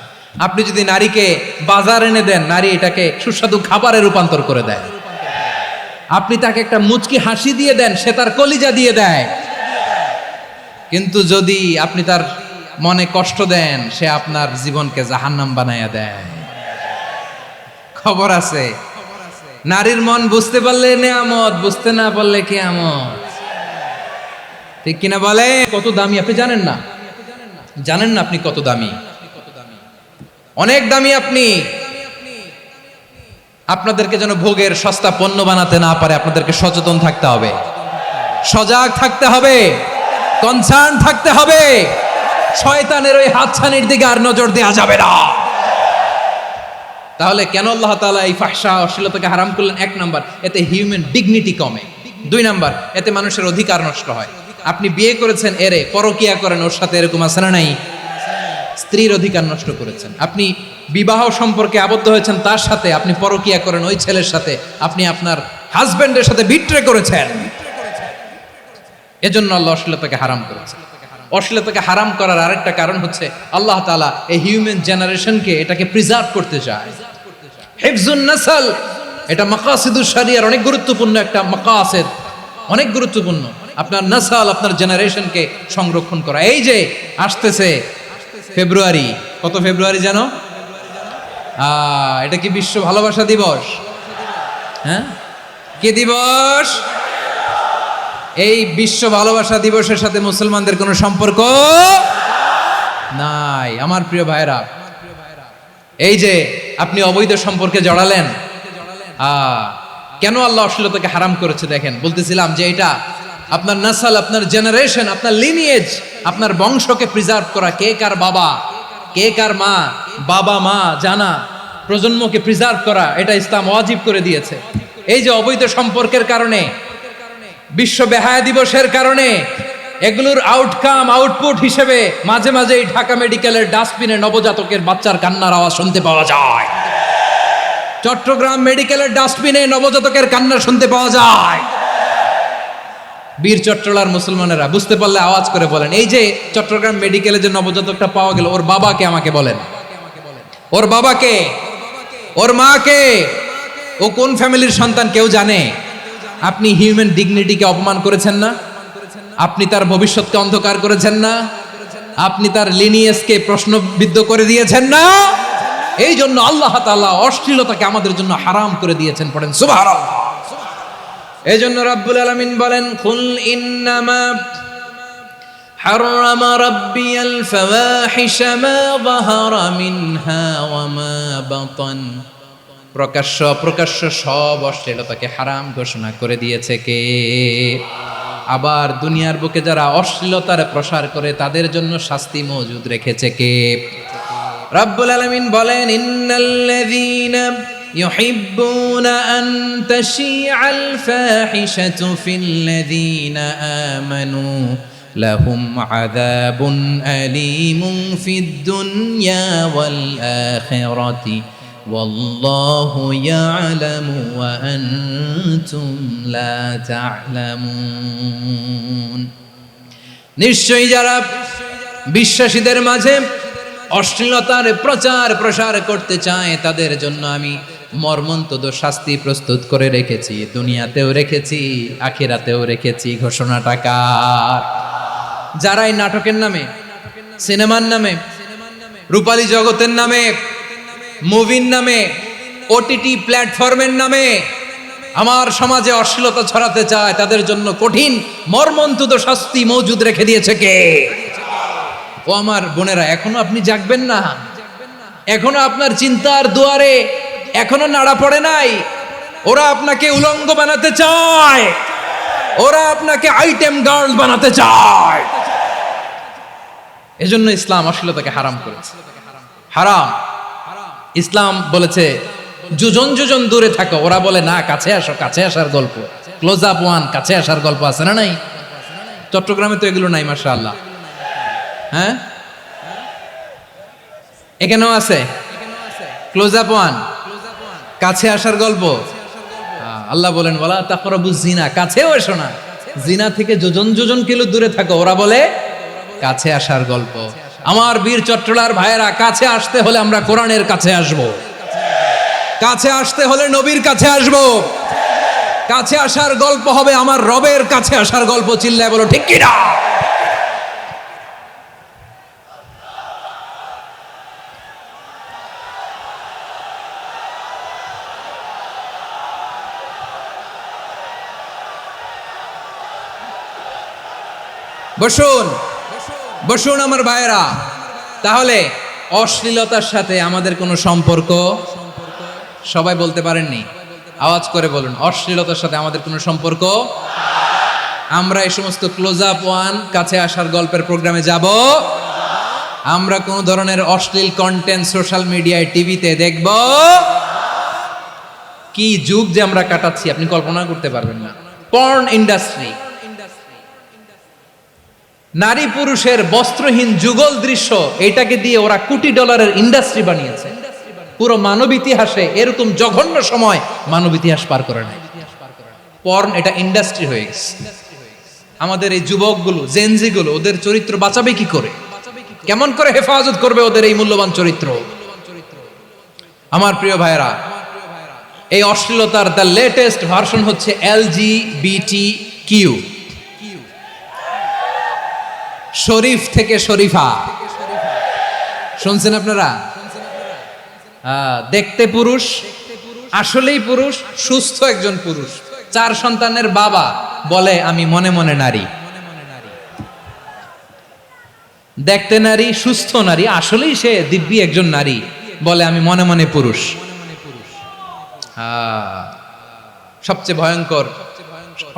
আপনি যদি নারীকে বাজার এনে দেন, নারী এটাকে সুস্বাদু খাবারে রূপান্তর করে দেয়। আপনি তাকে একটা মুচকি হাসি দিয়ে দেন, সে তার কলিজা দিয়ে দেয়। কিন্তু যদি আপনি তার মনে কষ্ট দেন, সে আপনার জীবনকে জাহান্নাম বানায়া দেয়। খবর আছে, নারীর মন বুঝতে পারলে নেয়ামত, বুঝতে না পারলে কিয়ামত, ঠিক কিনা বলে? কত দামি আপনি জানেন না, জানেন না আপনি কত দামি, অনেক দামি আপনি। আপনাদেরকে যেন ভোগের সস্তা পণ্য বানাতে না পারে, আপনাদেরকে সচেতন থাকতে হবে, সজাগ থাকতে হবে, কনসার্ন থাকতে হবে। শয়তানের ওই হাতছানির দিকে আর নজর দেওয়া যাবে না। তাহলে কেন আল্লাহ তাআলা এই ফাহশা অশ্লীলতাকে হারাম করলেন? 1 নাম্বার, এতে হিউম্যান ডিগনিটি কমে। 2 নাম্বার, এতে মানুষের অধিকার নষ্ট হয়। আপনি বিয়ে করেছেন, এরে পরকিয়া করেন, ওর সাথে এরকম আছে না নাই? স্ত্রীর অধিকার নষ্ট করেছেন। আপনি বিবাহ সম্পর্কে আবদ্ধ হয়েছেন তার সাথে, আপনি পরকিয়া করেন ওই ছেলের সাথে, আপনি আপনার হাজবেন্ডের সাথে বিট্রে করেছেন। এজন্য আল্লাহ অশ্লীলতাকে হারাম করেছেন। অশ্লীলতাকে হারাম করার আরেকটা কারণ হচ্ছে আল্লাহ তাআলা এই হিউম্যান জেনারেশনকে এটাকে প্রিজার্ভ করতে চায়। হিফজুন নাসল, এটা মাকাসিদুশ শরিয়ার অনেক গুরুত্বপূর্ণ একটা মাকাসিদ, অনেক গুরুত্বপূর্ণ। আপনার নাসাল, আপনার জেনারেশনকে সংরক্ষণ করা। এই যে আসতেছে ফেব্রুয়ারি, কত ফেব্রুয়ারি জানো? এটা কি বিশ্ব ভালোবাসা দিবস? হ্যাঁ, কি দিবস? এই বিশ্ব ভালোবাসা দিবসের সাথে মুসলমানদের কোনো সম্পর্ক নাই। আমার প্রিয় ভাইরা, এই যে আপনি অবৈধ সম্পর্কে জড়ালেন, কেন আল্লাহ অশ্লীলতাকে হারাম করেছে দেখেন। বলতেছিলাম যে এটা আপনার নাসাল, আপনার জেনারেশন, আপনার লিনিয়েজ, আপনার বংশকে প্রিজার্ভ করা। কে কার বাবা, কে কার মা, বাবা মা জানা, প্রজন্মকে প্রিজার্ভ করা, এটা ইসলাম ওয়াজিব করে দিয়েছে। এই যে অবৈধ সম্পর্কের কারণে, বিশ্ব বেহায়া দিবসের কারণে, এগুলোর আউটকাম, আউটপুট হিসেবে মাঝে মাঝে এই ঢাকা মেডিকেলের ডাস্টবিনে নবজাতকের বাচ্চার কান্নার আওয়াজ শুনতে পাওয়া যায়। চট্টগ্রাম মেডিকেলের ডাস্টবিনে নবজাতকের কান্না শুনতে পাওয়া যায়। বীর চট্টলার মুসলমানেরা বুঝতে পারলে আওয়াজ করে বলেন, এই যে চট্টগ্রাম মেডিকেলে যে নবজাতকটা পাওয়া গেল, ওর বাবাকে আমাকে বলেন, ওর বাবাকে, ওর মাকে, ও কোন ফ্যামিলির সন্তান কেউ জানে? আপনি হিউম্যান ডিগনিটিকে অপমান করেছেন না? আপনি তার ভবিষ্যৎকে অন্ধকার করেছেন না? আপনি তার লিনিয়েজকে প্রশ্নবিদ্ধ করে দিয়েছেন না? এই জন্য আল্লাহ তাআলা অশ্লীলতাকে আমাদের জন্য হারাম করে দিয়েছেন। পড়েন সুবহানাল্লাহ। এই জন্য রাব্বুল আলামিন বলেন, কুল ইন্নামা হারামা রাব্বিয়াল ফাওয়াহিশা মা যাহারা মিনহা ওয়া মা বাতান। প্রকাশ্য অপ্রকাশ্য সব অশ্লীলতাকে হারাম ঘোষণা করে দিয়েছে কে? আবার দুনিয়ার বুকে যারা অশ্লীলতার প্রসার করে তাদের জন্য শাস্তি মজুদ রেখেছে কে? রাব্বুল আলামিন বলেন, ইন্নাল্লাযীনা ইউহিব্বুনা আন তাশিআল ফাহিশাতু ফিল্লাযীনা আমানু লাহুম আযাবুন আলীমুন ফিদ দুনিয়া ওয়াল আখিরাতি ওয়াল্লাহু ইয়ালামু ওয়া আনতুম লা তা'লামুন। নিশ্চয়ই যারা বিশ্বাসীদের মাঝে অশ্লীলতার প্রচার প্রসার করতে চায় তাদের জন্য আমি মর্মন্তুদ শাস্তি প্রস্তুত করে রেখেছি, দুনিয়াতেও রেখেছি, আখিরাতেও রেখেছি। ঘোষণাটা কার? যারা এই নাটকের নামে, সিনেমার নামে, রূপালী জগতের নামে, মুভির নামে, ওটিটি প্ল্যাটফর্মের নামে আমার সমাজে অশ্লীলতা ছড়াতে চায়, তাদের জন্য কঠিন মর্মন্তুদ শাস্তি মজুদ রেখে দিয়েছে কে? ও আমার বোনেরা, এখনো আপনি জাগবেন না? এখনো আপনার চিন্তার দুয়ারে এখনো নাড়া পড়ে নাই? ওরা আপনাকে উলঙ্গ বানাতে চায়, ওরা আপনাকে আইটেম গার্ল বানাতে চায়। এজন্য ইসলাম অশ্লীলতাকে হারাম করেছে। হারাম। ইসলাম বলেছে যোজন যোজন দূরে থাকো, ওরা বলে না কাছে আসো, কাছে আসার গল্প, ক্লোজ আপ ওয়ান, কাছে আসার গল্প আছে না নাই? চট্টগ্রামে তো এগুলো নাই মাশাআল্লাহ। হ্যাঁ, এখানেও আছে ক্লোজ আপ ওয়ান, কাছে আসার গল্প। আল্লাহ বলেন ওয়ালা তাকরাবুজ জিনা, কাছেও এসো না, জিনা থেকে যোজন যোজন কিলো দূরে থাকো, ওরা বলে কাছে আসার গল্প। আমার বীর চট্টলার ভাইয়েরা, কাছে আসতে হলে আমরা কোরআনের কাছে আসব, কাছে আসতে হলে নবীর কাছে আসব, কাছে আসার গল্প হবে আমার রবের কাছে আসার গল্প। চিল্লায় বলো ঠিক কিনা? বসুন বসুন আমার ভাইয়েরা। তাহলে অশ্লীলতার সাথে আমাদের কোনো সম্পর্ক? সবাই বলতে পারেননি, আওয়াজ করে বলুন, অশ্লীলতার সাথে আমাদের কোনো সম্পর্ক? আমরা এই সমস্ত ক্লোজ আপ ওয়ান, কাছে আসার গল্পের প্রোগ্রামে যাব? আমরা কোনো ধরনের অশ্লীল কন্টেন্ট সোশ্যাল মিডিয়ায়, টিভিতে দেখব? কি যুগ যে আমরা কাটাচ্ছি আপনি কল্পনা করতে পারবেন না। পর্ন ইন্ডাস্ট্রি, নারী পুরুষের বস্ত্রহীন যুগল দৃশ্য, এটাকে দিয়ে ওরা কোটি ডলারের ইন্ডাস্ট্রি বানিয়েছে। পুরো মানব ইতিহাসে এরকম জঘন্য সময় মানব ইতিহাস পার করে নাই। পর্ন এটা ইন্ডাস্ট্রি হয়ে গেছে। আমাদের এই যুবকগুলো, জেনজিগুলো, ওদের চরিত্র বাঁচাবে কি করে? কেমন করে হেফাজত করবে ওদের এই মূল্যবান চরিত্র? আমার প্রিয় ভাইয়েরা, এই অশ্লীলতার দ্য লেটেস্ট ভার্সন হচ্ছে LGBTQ। শরীফ থেকে শরীফা। শুনছেন আপনারা? দেখতে পুরুষ, আসলেই পুরুষ, সুস্থ একজন পুরুষ, 4 সন্তানের বাবা, বলে আমি মনে মনে নারী। দেখতে নারী, সুস্থ নারী, আসলেই সে দিব্যি একজন নারী, বলে আমি মনে মনে পুরুষ। সবচেয়ে ভয়ঙ্কর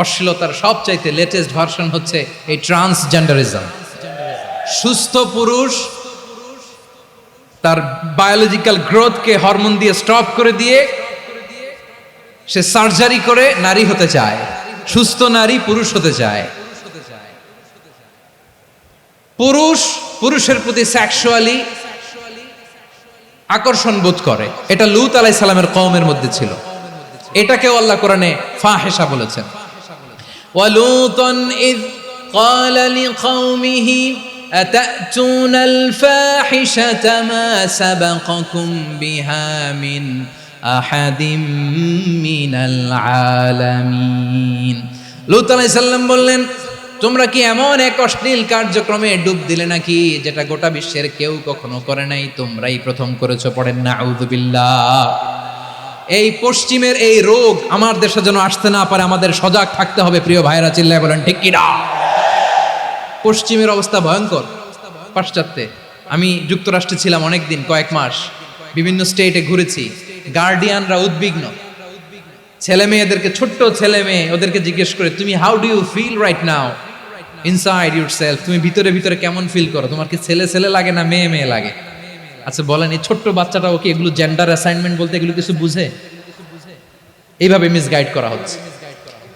অশ্লীলতার সবচাইতে লেটেস্ট ভার্সন হচ্ছে এই ট্রান্সজেন্ডারিজম। সুস্থ পুরুষ তার বায়োলজিক্যাল গ্রোথকে হরমোন দিয়ে স্টপ করে দিয়ে সে সার্জারি করে নারী হতে চায়, সুস্থ নারী পুরুষ হতে চায়। পুরুষ পুরুষের প্রতি সেক্সুয়ালি আকর্ষণ বোধ করে, এটা লূত আলাইহিস সালামের কওমের মধ্যে ছিল। এটাকেও আল্লাহ কোরআনে ফাহিশা বলেছেন। ওয়ালুতান ইয ক্বালা লিকাওমিহি আতা'তুনাল ফাহিশাতা মা সাবাকাকুম বিহা মিন আহাদিম মিনাল আলামিন। লূত আলাইহিস সালাম বললেন, তোমরা কি এমন এক অশ্লীল কার্যক্রমে ডুব দিলে নাকি যেটা গোটা বিশ্বের কেউ কখনো করে নাই, তোমরাই প্রথম করেছো। পড়েন নাউযুবিল্লাহ। এই পশ্চিমের এই রোগ আমার দেশে যেন আসতে না পারে, আমাদের সজাগ থাকতে হবে। প্রিয় ভাইরা চিল্লায় বলেন ঠিক কি না? পশ্চিমের অবস্থা ভয়ঙ্কর। পাশ্চাত্যে আমি যুক্তরাষ্ট্রে ছিলাম অনেকদিন, কয়েক মাস, বিভিন্ন স্টেটে ঘুরেছি। গার্ডিয়ানরা উদ্বিগ্ন, ছেলে মেয়েদেরকে, ছোট্ট ছেলে মেয়ে, ওদেরকে জিজ্ঞেস করে তুমি how do you feel right now inside yourself, তুমি ভিতরে ভিতরে কেমন ফিল করো, তোমার কি ছেলে ছেলে লাগে না মেয়ে মেয়ে লাগে? আচ্ছা বলেন, এই ছোট্ট বাচ্চাটা ওকে এগুলো জেন্ডার অ্যাসাইনমেন্ট বলতে এগুলো কিছু বুঝে? এইভাবে মিসগাইড করা হচ্ছে।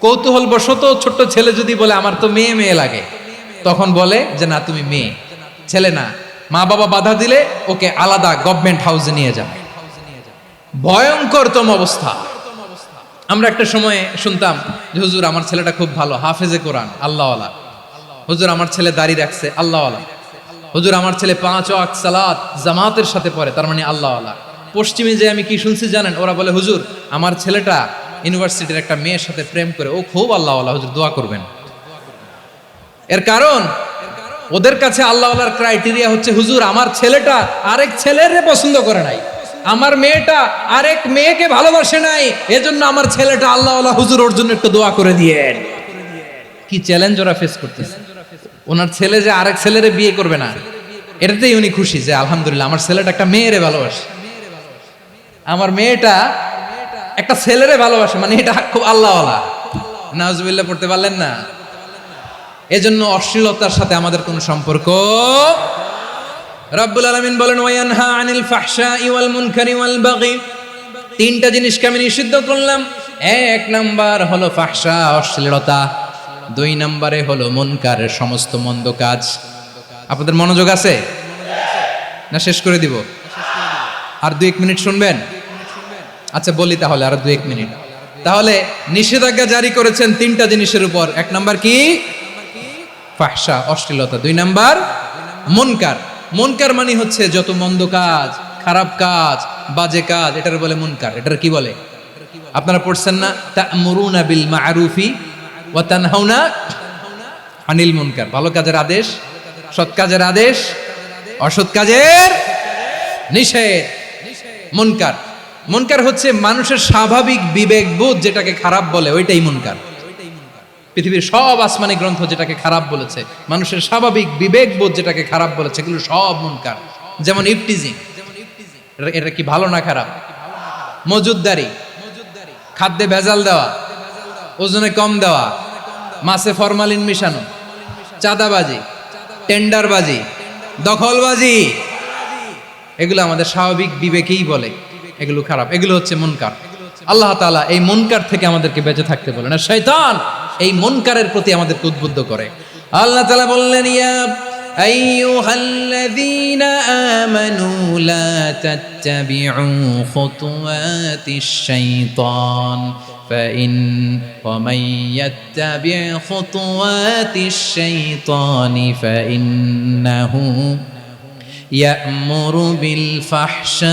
কৌতূহল বশত ছোট্ট ছেলে যদি বলে আমার তো মেয়ে মেয়ে লাগে, তখন বলে যে না তুমি মেয়ে, ছেলে না। মা বাবা বাধা দিলে ওকে আলাদা গভর্নমেন্ট হাউসে নিয়ে যাবে। ভয়ঙ্করতম অবস্থা। আমরা একটা সময়ে শুনতাম যে হুজুর আমার ছেলেটা খুব ভালো, হাফেজে কোরআন, আল্লাহওয়ালা। হুজুর আমার ছেলে দাড়ি রাখছে, আল্লাহওয়ালা। হুজুর আমার ছেলে 5 ওয়াক্ত সালাত জামাতের সাথে পড়ে, তার মানে আল্লাহওয়ালা। পশ্চিমে যে আমি কি শুনছি জানেন? ওরা বলে হুজুর আমার ছেলেটা ইউনিভার্সিটির একটা মেয়ের সাথে প্রেম করে, ও খুব আল্লাহওয়ালা, হুজুর দোয়া করবেন। এর কারণ ওদের কাছে আল্লাহওয়ালার ক্রাইটেরিয়া হচ্ছে হুজুর আমার ছেলেটা আরেক ছেলেরে পছন্দ করে নাই, আমার মেয়েটা আরেক মেয়েকে ভালোবাসে নাই, এজন্য আমার ছেলেটা আল্লাহওয়ালা, হুজুর ওর জন্য একটু দোয়া করে দিয়েন। কি চ্যালেঞ্জ ওরা ফেস করতেছে। ওনার ছেলে যে আরেক ছেলেরে বিয়ে করবে না, এটাতেই উনি খুশি যে আলহামদুলিল্লাহ আমার ছেলেটা একটা মেয়েরে ভালোবাসে, আমার মেয়েটা একটা ছেলেরে ভালোবাসে, মানে এটা খুব আল্লাহওয়ালা। নাউজুবিল্লাহ পড়তে পারলেন না? এজন্য অশ্লীলতার সাথে আমাদের কোনো সম্পর্ক। রব্বুল আলামিন বলেন ওয়ায়ানহা আনিল ফাহশাই ওয়াল মুনকারি ওয়াল বাগি, 3টা জিনিসকে আমি নিষিদ্ধ করলাম। 1 নাম্বার হলো ফাহশা, অশ্লীলতা। 2 নম্বরে হলো মুনকারের সমস্ত মন্দ কাজ। আপনাদের মনোযোগ আছে না? শেষ করে দিব? আর 2-1 মিনিট শুনবেন? আচ্ছা বলি তাহলে, আর 2-1 মিনিট। তাহলে নিষেধাজ্ঞা জারি করেছেন 3টা জিনিসের উপর। 1 নাম্বার কি? ফাহশা, অশ্লীলতা। 2 নাম্বার মুনকার। মুনকার মানে হচ্ছে যত মন্দ কাজ, খারাপ কাজ, বাজে কাজ, এটার বলে মুনকার। এটার কি বলে? আপনারা পড়ছেন না তা'মুরুনা বিল মা'রুফি ওয়া তানহাউনা আনিল মুনকার। ভালো কাজের আদেশ, সৎ কাজের আদেশ, অসৎ কাজের নিষেধ। মুনকার, মুনকার হচ্ছে মানুষের স্বাভাবিক বিবেকবোধ যেটাকে খারাপ বলে, ওইটাই মুনকার। পৃথিবীর সব আসমানি গ্রন্থ যেটাকে খারাপ বলেছে, মানুষের স্বাভাবিক বিবেকবোধ যেটাকে খারাপ বলেছে, এগুলো সব মুনকার। যেমন ইফটিজিং, এটা কি ভালো না খারাপ? মজুদদারি, খাদ্যে ভেজাল দেওয়া, ওজনে কম দেওয়া, মাছে ফরমালিন মিশানো, চাঁদাবাজি, টেন্ডারবাজি, দখলবাজি, এগুলো আমাদের স্বাভাবিক বিবেকেই বলে এগুলো খারাপ, এগুলো হচ্ছে মুনকার। আল্লাহ তাআলা এই মুনকার থেকে আমাদেরকে বেঁচে থাকতে বলেন, আর শয়তান এই মুনকারের প্রতি আমাদেরকে উদ্বুদ্ধ করে। আল্লাহ তাআলা বললেন ইয়া আইয়ুহাল্লাযীনা আমানু লা তাত্তাবিউ খুতুওয়াতিশ শাইতান ومن يتبع خطوات الشيطان فإنه يأمر بالفحشاء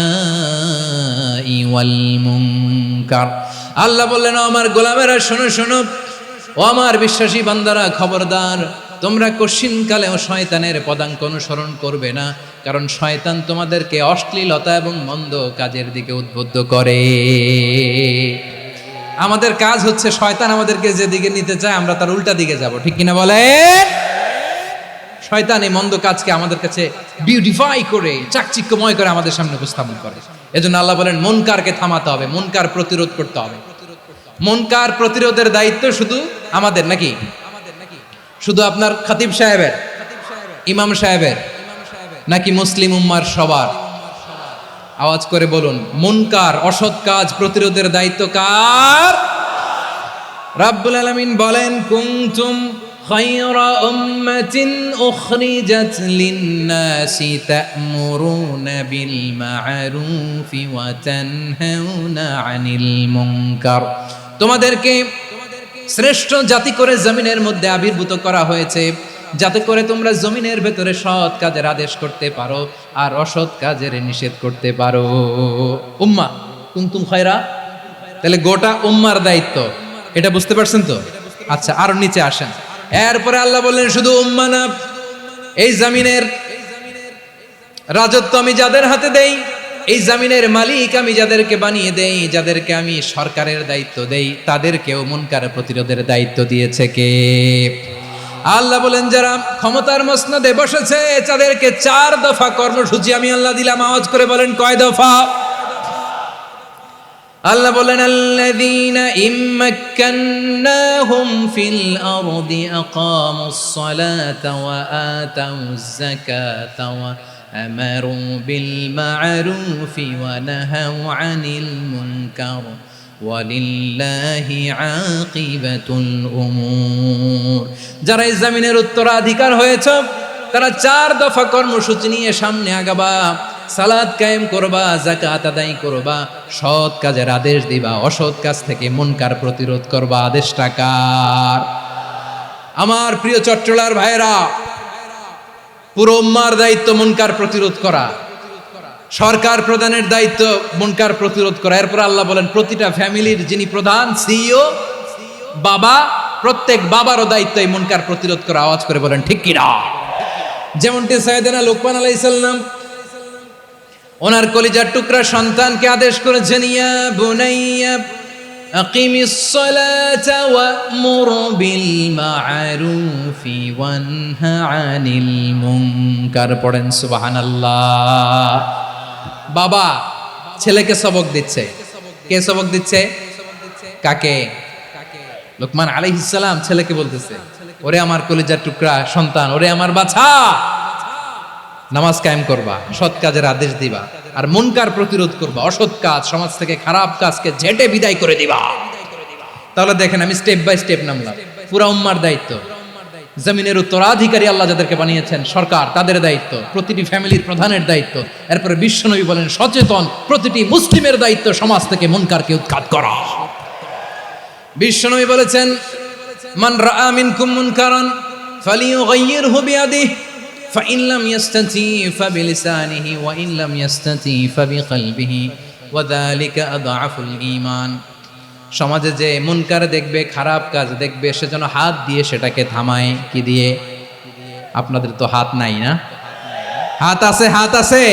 والمنكر। আল্লাহ বললেন আমার গোলামেরা শোনো শোনো, ও আমার বিশ্বাসী বান্দারা খবরদার, তোমরা কশিনকালেও শয়তানের পদাঙ্ক অনুসরণ করবে না, কারণ শয়তান তোমাদেরকে অশ্লীলতা এবং মন্দ কাজের দিকে উদ্বুদ্ধ করে। আমাদের কাজ হচ্ছে শয়তান আমাদেরকে যেদিকে নিতে চায় আমরা তার উল্টা দিকে যাব, ঠিক কিনা বলে? শয়তান এই মন্দ কাজকে আমাদের কাছে বিউটিফাই করে চাকচিক্যময় করে আমাদের সামনে উপস্থাপন করে। এজন্য আল্লাহ বলেন মুনকারকে থামাতে হবে, মুনকার প্রতিরোধ করতে হবে। মুনকার প্রতিরোধের দায়িত্ব শুধু আমাদের নাকি? শুধু আপনার খতিব সাহেবের, ইমাম সাহেবের, নাকি মুসলিম উম্মার সবার? আওয়াজ করে বলুন, মুনকার অসৎ কাজ প্রতিরোধের দায়িত্ব কার? রাব্বুল আলামিন বলেন কুনতুম খায়রা উম্মাতিন উখরিজাত লিন-নাসি তা'মুরুনা বিল মা'রুফি ওয়া তানহাউনা আনিল মুনকার। তোমাদেরকে শ্রেষ্ঠ জাতি করে জমিনের মধ্যে আবির্ভূত করা হয়েছে, যাতে করে তোমরা জমিনের ভেতরে সৎ কাজের আদেশ করতে পারো আর অসৎ কাজের নিষেধ করতে পারো। উম্মাহ কুনতুম খায়রা, তাহলে গোটা উম্মার দায়িত্ব, এটা বুঝতে পারছেন তো? আচ্ছা, আরো নিচে আসেন। এরপরে আল্লাহ বললেন শুধু উম্মাহ না, এই জমিনের রাজত্ব আমি যাদের হাতে দেই, এই জমিনের মালিক আমি যাদেরকে বানিয়ে দেই, যাদেরকে আমি সরকারের দায়িত্ব দেই, তাদেরকেও মুনকার প্রতিরোধের দায়িত্ব দিয়েছে কে? আল্লাহ বলেন যারা ক্ষমতার মসনদে বসেছে তাদেরকে 4 দফা কর্মসূচি আমি আল্লাহ দিলাম। আওয়াজ করে বলেন কয় দফা? আল্লাহ বলেন আল্লাযীনা ইম্মাক্কান্নাহুম ফিল আরদি আকামুস সালাতা ওয়া আতাউয যাকাতা ওয়া আমারু বিল মা'রুফি ওয়া নাহাউ আনিল মুনকার ওয়ালিল্লাহি আকিবাতুল উমুর। যারা এই জমিনের উত্তরাধিকার হয়েছ তারা 4 দফা কর্মসূচি নিয়ে সামনে আগাবা। সালাত কায়েম করবা, যাকাত আদায় করবা, সৎ কাজের আদেশ দিবা, অসৎ কাজ থেকে মুনকার প্রতিরোধ করবা। আদেশটা কার? আমার প্রিয় চট্টলার ভাইরা, পুরো উম্মার দায়িত্ব মুনকার প্রতিরোধ করা, সরকার প্রধানের দায়িত্ব মুনকার প্রতিরোধ করা। এরপর আল্লাহ বলেন প্রতিটা ফ্যামিলির যিনি প্রধান সিইও বাবা, প্রত্যেক বাবারও দায়িত্ব এই মুনকার প্রতিরোধ করা। আওয়াজ করে বলেন ঠিক কিনা? যেমনটি সাইয়েদনা লোকমান আলাইহিস সালাম ওনার কলিজার টুকরা সন্তানকে আদেশ করেছেন, ইয়া বুনাইয়া আকিমিস সালাতা ওয়া'মুর বিল মা'রুফি ওয়ানহা আনিল মুনকার। পড়েন সুবহানাল্লাহ। বাবা ছেলেকে সবক দিচ্ছে। কে সবক দিচ্ছে? কাকে? লোকমান আলাইহিস সালাম ছেলেকে বলতেছে, ওরে আমার কলিজার টুকরা সন্তান, ওরে আমার বাছা, নামাজ কায়েম করবা, সৎ কাজের আদেশ দিবা, আর মুনকার প্রতিরোধ করবা, অসৎ কাজ সমাজ থেকে খারাপ কাজকে ঝেঁটে বিদায় করে দিবা। তাহলে দেখেন আমি স্টেপ বাই স্টেপ নামলাম। পুরা উম্মার দায়িত্ব, জমিনের উত্তরাধিকারী আল্লাহ যাদেরকে বানিয়েছেন সরকার, তাদের দায়িত্ব, প্রতিটি ফ্যামিলির প্রধানের দায়িত্ব। এরপরে বিশ্বনবী বলেন সচেতন প্রতিটি মুসলিমের দায়িত্ব সমাজ থেকে মুনকারকে উৎখাত করা। বিশ্বনবী বলেছেন মান রাআ মিনকুম মুনকারান ফালিয়ুগাইয়িরহু বিয়াদিহি فإن لم يستطع فبلسانه وإن لم يستطع فبقلبه وذلك أضعف الإيمان। সমাজে যে মুনকার দেখবে, খারাপ কাজ দেখবে, সেজন্য হাত দিয়ে সেটাকে থামায়। কি দিয়ে? আপনাদের তো হাত নাই না? হাত আছে, হাত আছে।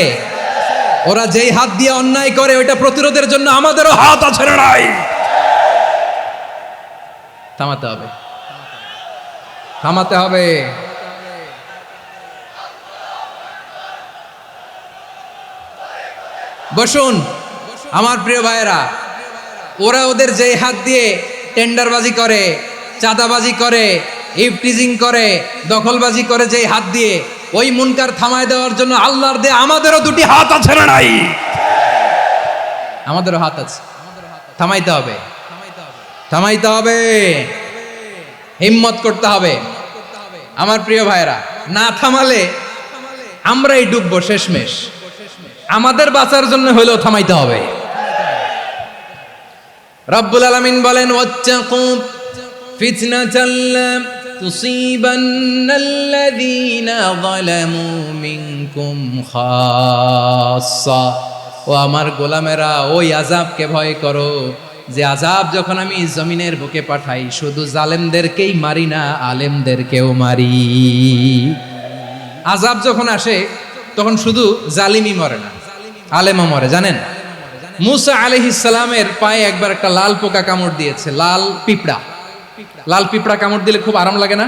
ওরা যেই হাত দিয়ে অন্যায় করে ওইটা প্রতিরোধের জন্য আমাদেরও হাত আছে না নাই? থামাতে হবে, থামাতে হবে। বসুন আমার প্রিয় ভাইয়েরা, ওরা ওদের যেই হাত দিয়ে টেন্ডারবাজি করে, চাঁদাবাজি করে, ইফটিজিং করে, দখলবাজি করে, যেই হাত দিয়ে, ওই মুনকার থামায় দেওয়ার জন্য আল্লাহর দেয়া আমাদেরও 2টি হাত আছে না নাই? আমাদেরও হাত আছে। থামাইতে হবে, থামাইতে হবে, হিম্মত করতে হবে। আমার প্রিয় ভাইয়েরা, না থামালে আমরাই ডুববো শেষমেশ। আমাদের বাঁচার জন্য হলেও থামাইতে হবে। রব্বুল আলামিন বলেন ওয়াত্তাকু ফিতনাতাল লা তুসিবান্নাল্লাযীনা যালামু মিনকুম খাসসা। ও আমার গোলামেরা, ওই আযাবকে ভয় করো যে আযাব যখন আমি জমিনের বুকে পাঠাই শুধু জালেমদেরকেই মারি না, আলেমদেরকেও মারি। আযাব যখন আসে তখন শুধু জালিমই মরে না, আলেমও মরে। জানেন, মুসা আলাইহিস সালামের পায়ে একবার একটা লাল পোকা কামড় দিয়েছে, লাল পিঁপড়া। লাল পিঁপড়া কামড় দিলে খুব আরাম লাগে না?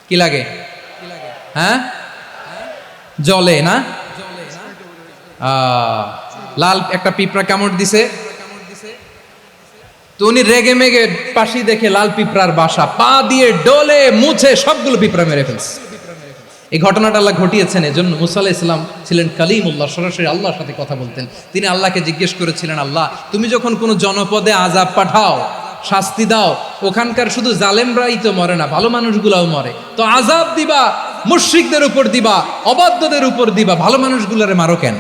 কি লাগে? হ্যাঁ, জ্বলে না? লাল একটা পিঁপড়া কামড় দিছে, তো উনি রেগে মেগে পাশি দেখে লাল পিঁপড়ার বাসা, পা দিয়ে ডলে মুছে সবগুলো পিঁপড়া মেরে ফেলছে। এই ঘটনাটা আল্লাহ ঘটিয়েছেন, এজন্য মুসা আলাইহিস সালাম ছিলেন কালিমুল্লাহ, সরাসরি আল্লাহর সাথে কথা বলতেন। তিনি আল্লাহকে জিজ্ঞেস করেছিলেন, আল্লাহ তুমি যখন কোনো জনপদে আযাব পাঠাও, শাস্তি দাও, ওখানকার শুধু জালেমরাই তো মরে না, ভালো মানুষগুলাও মরে, তো আযাব দিবা মুশরিকদের উপর দিবা, অবাধ্যদের উপর দিবা, ভালো মানুষগুলোরে মারো কেন?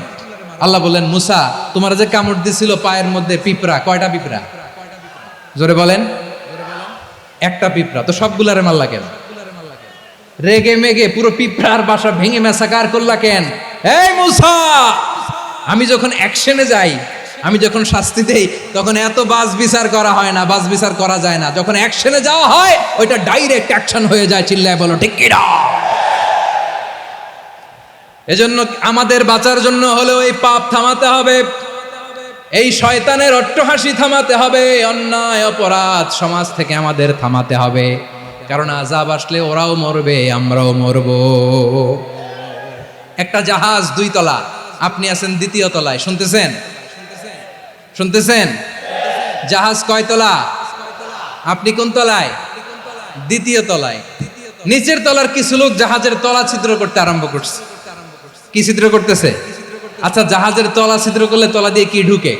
আল্লাহ বললেন, মুসা তোমার যে কামড় দিছিল পায়ের মধ্যে পিঁপড়া, কয়টা পিঁপড়া? জোরে বলেন। একটা পিঁপড়া, তো সবগুলারে মারলা কেন? রেগে মেগে পুরো পিঁপড়ার বাসা ভেঙে মেসাকার করলা কেন? এই মুসা, আমি যখন অ্যাকশনে যাই, আমি যখন শাস্তি দেই, তখন এত বাস বিচার করা হয় না, বাস বিচার করা যায় না। যখন অ্যাকশনে যাওয়া হয় ওইটা ডাইরেক্ট অ্যাকশন হয়ে যায়। চিল্লায় বলো ঠিক কি না? এজন্য আমাদের বাঁচার জন্য হলেও এই পাপ থামাতে হবে, এই শয়তানের অট্টহাসি থামাতে হবে, অন্যায় অপরাধ সমাজ থেকে আমাদের থামাতে হবে। কারণ আযাব আসলে ওরাও মরবে, আমরাও মরব। একটা জাহাজ 2 তলা, আপনি আছেন 2য় তলায়, শুনতেছেন? শুনতেছেন? জাহাজ কয় তলা? আপনি কোন তলায়? 2য় তলায়। নিচের তলার কিছু লোক জাহাজের তলা ছিদ্র করতে আরম্ভ করছে। কি ছিদ্র করতেছে? আচ্ছা, জাহাজের তলা ছিদ্র করলে তলা দিয়ে কি ঢুকে?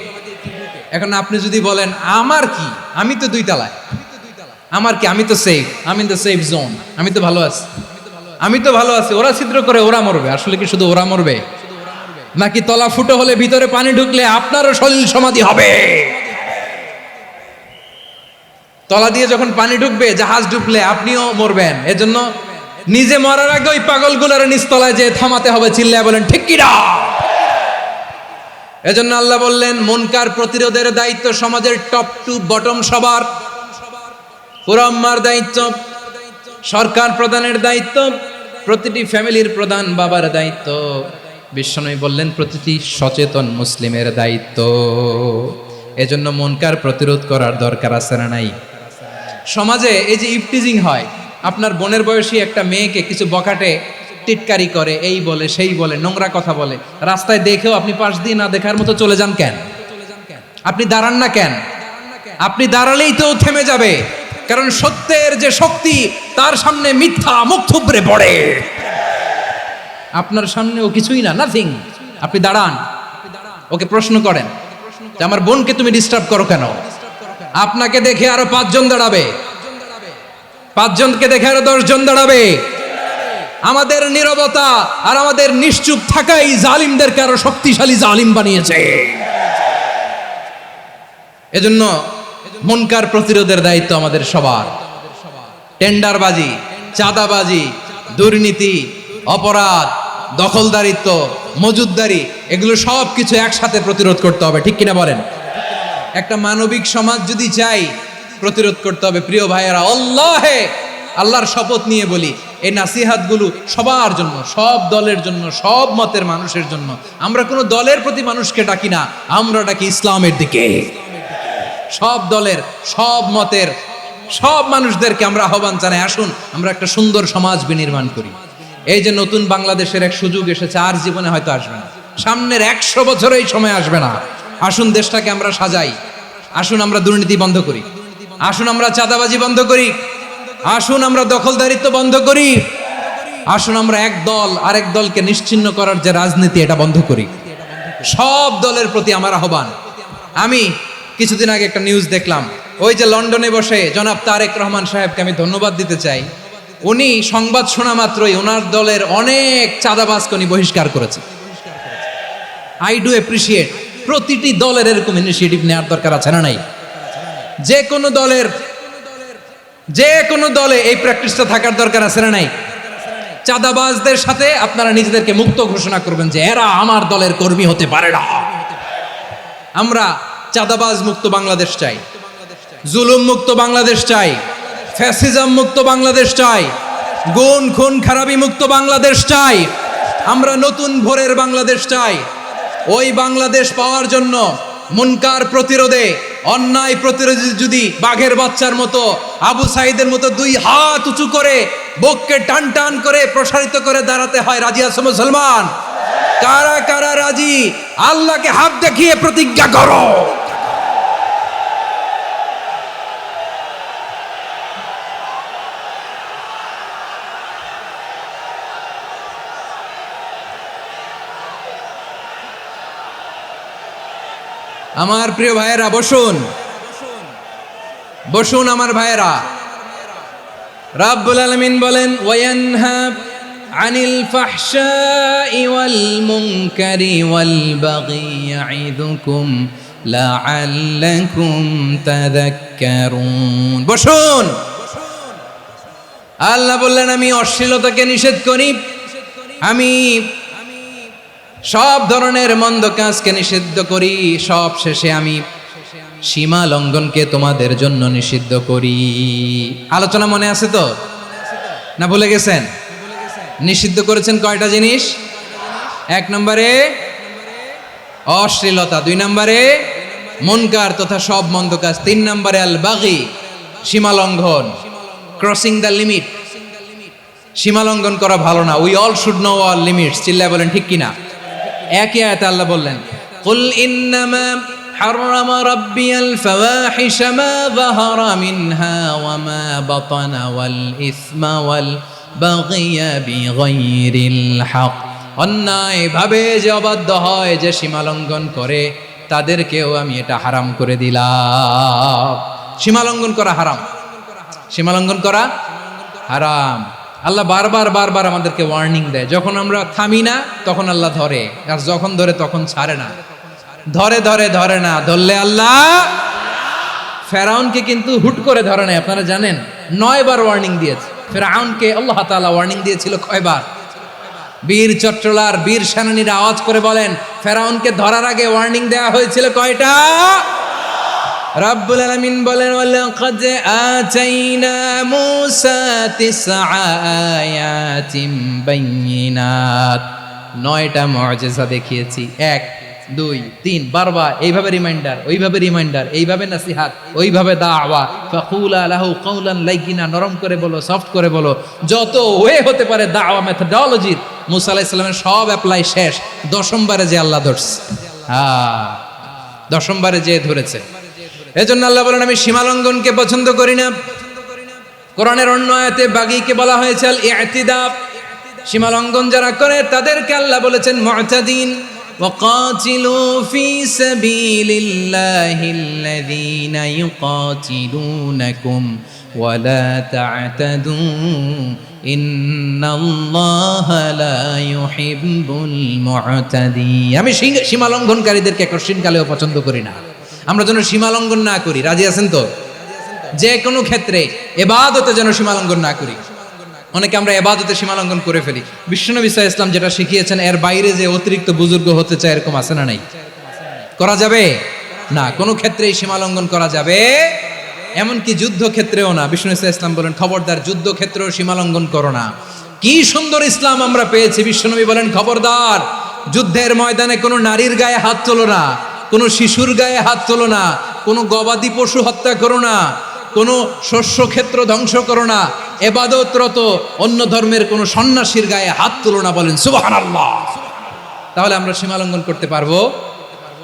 এখন আপনি যদি বলেন আমার কি, আমি তো 2 তলায়, আমার কি, আমি তো সেফ, আমি তো সেফ জোন, আমি তো ভালো আছি, আমি তো ভালো আছি, ওরা ছিদ্র করে ওরা মরবে। আসলে কি শুধু ওরা মরবে, নাকি তলা ফুটো হলে ভিতরে পানি ঢুকলে আপনারও সলিল সমাধি হবে? তলা দিয়ে যখন পানি ঢুকবে, জাহাজ ঢুকলে আপনিও মরবেন। এজন্য নিজে মরার আগে ওই পাগলগুলোর নিচতলায় যে থামাতে হবে। চিল্লায় বলেন ঠিক কি না? এজন্য আল্লাহ বললেন, মুনকার প্রতিরোধের দায়িত্ব সমাজের টপ টু বটম সবার। পুরো আম্মার দায়িত্ব, সরকার প্রধানের দায়িত্ব, প্রতিটি ফ্যামিলির প্রধান বাবার দায়িত্ব। বিশ্বনবী বললেন প্রতিটি সচেতন মুসলিমের দায়িত্ব। এজন্য মুনকার প্রতিরোধ করার দরকার আছে না নাই? সমাজে এই যে ইফটিজিং হয়, আপনার বোনের বয়সী একটা মেয়েকে কিছু বকাটে টিটকারি করে, এই বলে সেই বলে, নোংরা কথা বলে, রাস্তায় দেখেও আপনি পাশ দিয়ে না দেখার মতো চলে যান কেন? আপনি দাঁড়ান না কেন? আপনি দাঁড়ালেই তো থেমে যাবে, কারণ সত্যের যে শক্তি তার সামনে মিথ্যা মুখ থুবড়ে পড়ে। আপনার সামনে ও কিছুই না, নাথিং। আপনি দাঁড়ান, ওকে প্রশ্ন করেন যে আমার বোনকে তুমি ডিস্টার্ব করো কেন? আপনাকে দেখে আরো 5 জন দাঁড়াবে, 5 জনকে দেখে আরো 10 জন দাঁড়াবে। আমাদের নীরবতা আর আমাদের নিশ্চুপ থাকাই জালিমদেরকে আরো শক্তিশালী জালিম বানিয়েছে। এজন্য মুনকার প্রতিরোধের দায়িত্ব আমাদের সবার। টেন্ডারবাজি, চাঁদাবাজি, দুর্নীতি, অপরাধ, দখলদারিত্ব, মজুদদারি, এগুলো সব কিছু একসাথে প্রতিরোধ করতে হবে। ঠিক কিনা বলেন? একটা মানবিক সমাজ যদি চাই, প্রতিরোধ করতে হবে। প্রিয় ভাইয়েরা, আল্লাহর শপথ নিয়ে বলি, এই নাসিহাতগুলো সবার জন্য, সব দলের জন্য, সব মতের মানুষের জন্য। আমরা কোনো দলের প্রতি মানুষকে ডাকি না, আমরা ডাকি ইসলামের দিকে। সব দলের, সব মতের, সব মানুষদেরকে আমরা আহ্বান জানাই, আসুন আমরা একটা সুন্দর সমাজ বিনির্মাণ করি। এই যে নতুন বাংলাদেশের এক সুযোগ এসেছে, আর জীবনে হয়তো আসবে না, সামনের 100 বছরে এই সময় আসবে না। আসুন দেশটাকে আমরা সাজাই, আসুন আমরা দুর্নীতি বন্ধ করি, আসুন আমরা চাঁদাবাজি বন্ধ করি, আসুন আমরা দখলদারিত্ব বন্ধ করি, আসুন আমরা এক দল আরেক দলকে নিশ্চিহ্ন করার যে রাজনীতি, এটা বন্ধ করি। সব দলের প্রতি আমার আহ্বান। আমি কিছুদিন আগে একটা নিউজ দেখলাম, ওই যে লন্ডনে বসে জনাব তারেক রহমান সাহেবকে আমি ধন্যবাদ দিতে চাই। উনি সংবাদ শোনা মাত্রই ওনার দলের অনেক চাঁদাবাজকে উনি বহিষ্কার করেছে। I do appreciate. প্রতিটি দলের এরকম ইনিশিয়েটিভ নেওয়ার দরকার আছে না নাই? যে কোনো দলে এই প্র্যাকটিসটা থাকার দরকার আছে না নাই? চাঁদাবাজদের সাথে আপনারা নিজেদেরকে মুক্ত ঘোষণা করবেন যে এরা আমার দলের কর্মী হতে পারে না। আমরা চাঁদাবাজ মুক্ত বাংলাদেশ চাই, জুলুম মুক্ত বাংলাদেশ চাই, ফ্যাসিজম মুক্ত বাংলাদেশ চাই, গুণ খুন খারাপি মুক্ত বাংলাদেশ চাই। আমরা নতুন ভোরের বাংলাদেশ চাই। ওই বাংলাদেশ পাওয়ার জন্য মুনকার প্রতিরোধে, অন্যায় প্রতিরোধে যদি বাঘের বাচ্চার মতো, আবু সাইদের মতো দুই হাত উঁচু করে বুককে টান টান করে প্রসারিত করে দাঁড়াতে হয়, রাজি আছো মুসলমান? কারা কারা রাজি? আল্লাহকে হাত দেখিয়ে প্রতিজ্ঞা করো। আমার প্রিয় ভাইয়েরা বসুন, বসুন আমার ভাইয়েরা। রাব্বুল আলামিন বলেন, ওয়ায়ানহা আনিল ফাহশাই ওয়াল মুনকারি ওয়াল বাগি ইয়াইদুকুম লাআল্লাকুম তাযাক্কারুন। বসুন। আল্লাহ বললেন, আমি অশ্লীলতাকে নিষেধ করি, আমি সব ধরনের মন্দ কাজকে নিষিদ্ধ করি, সব শেষে আমি সীমা লঙ্ঘনকে তোমাদের জন্য নিষিদ্ধ করি। আলোচনা মনে আছে তো, না ভুলে গেছেন? নিষিদ্ধ করেছেন কয়টা জিনিস? 1 নম্বরে অশ্লীলতা, 2 নম্বরে মুনকার তথা সব মন্দ কাজ, 3 নম্বরে আল বাগি সীমা লঙ্ঘন, ক্রসিং দ্য লিমিট। সীমা লঙ্ঘন করা ভালো না। We all should know our limits. চিল্লায় বলেন ঠিক কিনা? একই আয়াতে আল্লাহ বললেন, কুল ইন্নামা হাররামা রাব্বিয়াল ফাওয়াহিশা মা যাহারা মিনহা ওয়া মা বাতানা ওয়াল ইসমা ওয়াল বাগিয়া বিগাইরিল হক। অন্যায় ভাবে যে অবাধ্য হয়, যে সীমা লঙ্ঘন করে, তাদেরকেও আমি এটা হারাম করে দিলাম। সীমা লঙ্ঘন করা হারাম, সীমা লঙ্ঘন করা হারাম। আল্লাহ বারবার বারবার আমাদেরকে ওয়ার্নিং দেয়। যখন আমরা থামি না তখন আল্লাহ ধরে, আর যখন ধরে তখন ছাড়ে না। ধরে ধরে ধরে না, ধরলে আল্লাহ। ফেরাউনকে কিন্তু হুট করে ধরে নাই, আপনারা জানেন 9 বার ওয়ার্নিং দিয়েছে। ফেরাউনকে আল্লাহ তাআলা ওয়ার্নিং দিয়েছিল কয়বার? বীর চট্টলার বীর সেনানীরা আওয়াজ করে বলেন, ফেরাউনকে ধরার আগে ওয়ার্নিং দেওয়া হয়েছিল কয়টা? রাব্বুল আলামিন বলেন, ওয়ালাকাদ আতাইনা মূসা 9 আয়াতিন বাইয়িনাত। 9টা মুআজিজা দেখিয়েছি। 1 2 3 বারবার এইভাবে রিমাইন্ডার, ওইভাবে রিমাইন্ডার, এইভাবে নসিহাত, ওইভাবে দাওয়া। ফাকুলা লাহু কাওলান লাইয়িনা, নরম করে বলো, সফট করে বলো, যত ওয়ে হতে পারে দাওয়া মেথডোলজির। মূসা আলাইহিস সালামের সব অ্যাপ্লাই শেষ। 10ম বারে যে আল্লাহ ধরছে, 10ম বারে যে ধরেছে। এজন্য আল্লাহ বলেন, আমি সীমা লঙ্ঘনকে পছন্দ করি না। কোরআনের অন্য আয়াতে বাগীকে বলা হয়েছে আল ইতিদা। সীমা লঙ্ঘন যারা করে তাদেরকে আল্লাহ বলেছেন মুতাদিন। ওয়াকাতিলু ফি সাবিলিল্লাহিল্লাযীনা ইউকাতিলুনাকুম ওয়ালা তা'তাদু ইন্নাল্লাহা লা ইউহিব্বুল মুতাদিন। আমি সীমা লঙ্ঘনকারীদেরকে কঠিনকালেও পছন্দ করি না। আমরা যেন সীমা লঙ্ঘন না করি। রাজি আছেন তো? যে কোনো ক্ষেত্রে ইবাদতে যেন সীমা লঙ্ঘন না করি। অনেকে আমরা ইবাদতে সীমা লঙ্ঘন করে ফেলি। বিশ্বনবী সাল্লাল্লাহু আলাইহি ওয়াসাল্লাম যেটা শিখিয়েছেন, এর বাইরে যে অতিরিক্ত বুজুর্গ হতে চায়, এরকম আছে না নাই? করা যাবে না, কোনো ক্ষেত্রেই সীমা লঙ্ঘন করা যাবে, এমনকি যুদ্ধ ক্ষেত্রেও না। বিশ্বনবী সাল্লাল্লাহু আলাইহি ওয়াসাল্লাম বলেন, খবরদার যুদ্ধ ক্ষেত্রেও সীমা লঙ্ঘন করো না। কি সুন্দর ইসলাম আমরা পেয়েছি। বিশ্বনবী বলেন, খবরদার যুদ্ধের ময়দানে কোনো নারীর গায়ে হাত তোলো না, কোনো শিশুর গায়ে হাত তোলো না, কোনো গবাদি পশু হত্যা করো না, কোনো শস্য ক্ষেত্র ধ্বংস করো না, ইবাদতরত অন্য ধর্মের কোনো সন্ন্যাসীর গায়ে হাত তোলো না। বলেন সুবহানাল্লাহ। তাহলে আমরা সীমা লঙ্ঘন করতে পারবো?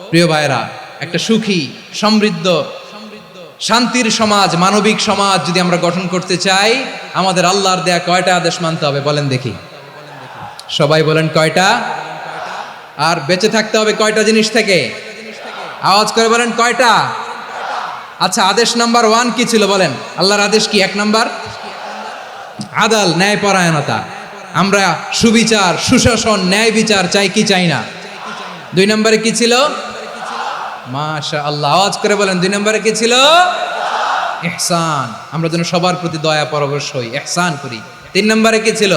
প্রিয় ভাইরা, একটা সুখী, সমৃদ্ধ, শান্তির সমাজ, মানবিক সমাজ যদি আমরা গঠন করতে চাই, আমাদের আল্লাহর দেয়া কয়টা আদেশ মানতে হবে বলেন দেখি? সবাই বলেন কয়টা? আর বেঁচে থাকতে হবে কয়টা জিনিস থেকে? আওয়াজ করে বলেন কয়টা? আচ্ছা, আদেশ নাম্বার 1 কি ছিল বলেন? আল্লাহর আদেশ কি? 1 নাম্বার আদাল, ন্যায়পরায়ণতা। আমরা সুবিচার, সুশাসন, ন্যায় বিচার চাই কি চাই না? 2 নম্বরে কি ছিল? মাশাআল্লাহ, আওয়াজ করে বলেন 2 নম্বরে কি ছিল? ইহসান। আমরা যেন সবার প্রতি দয়া পরবশ হই, ইহসান করি। 3 নম্বরে কি ছিল?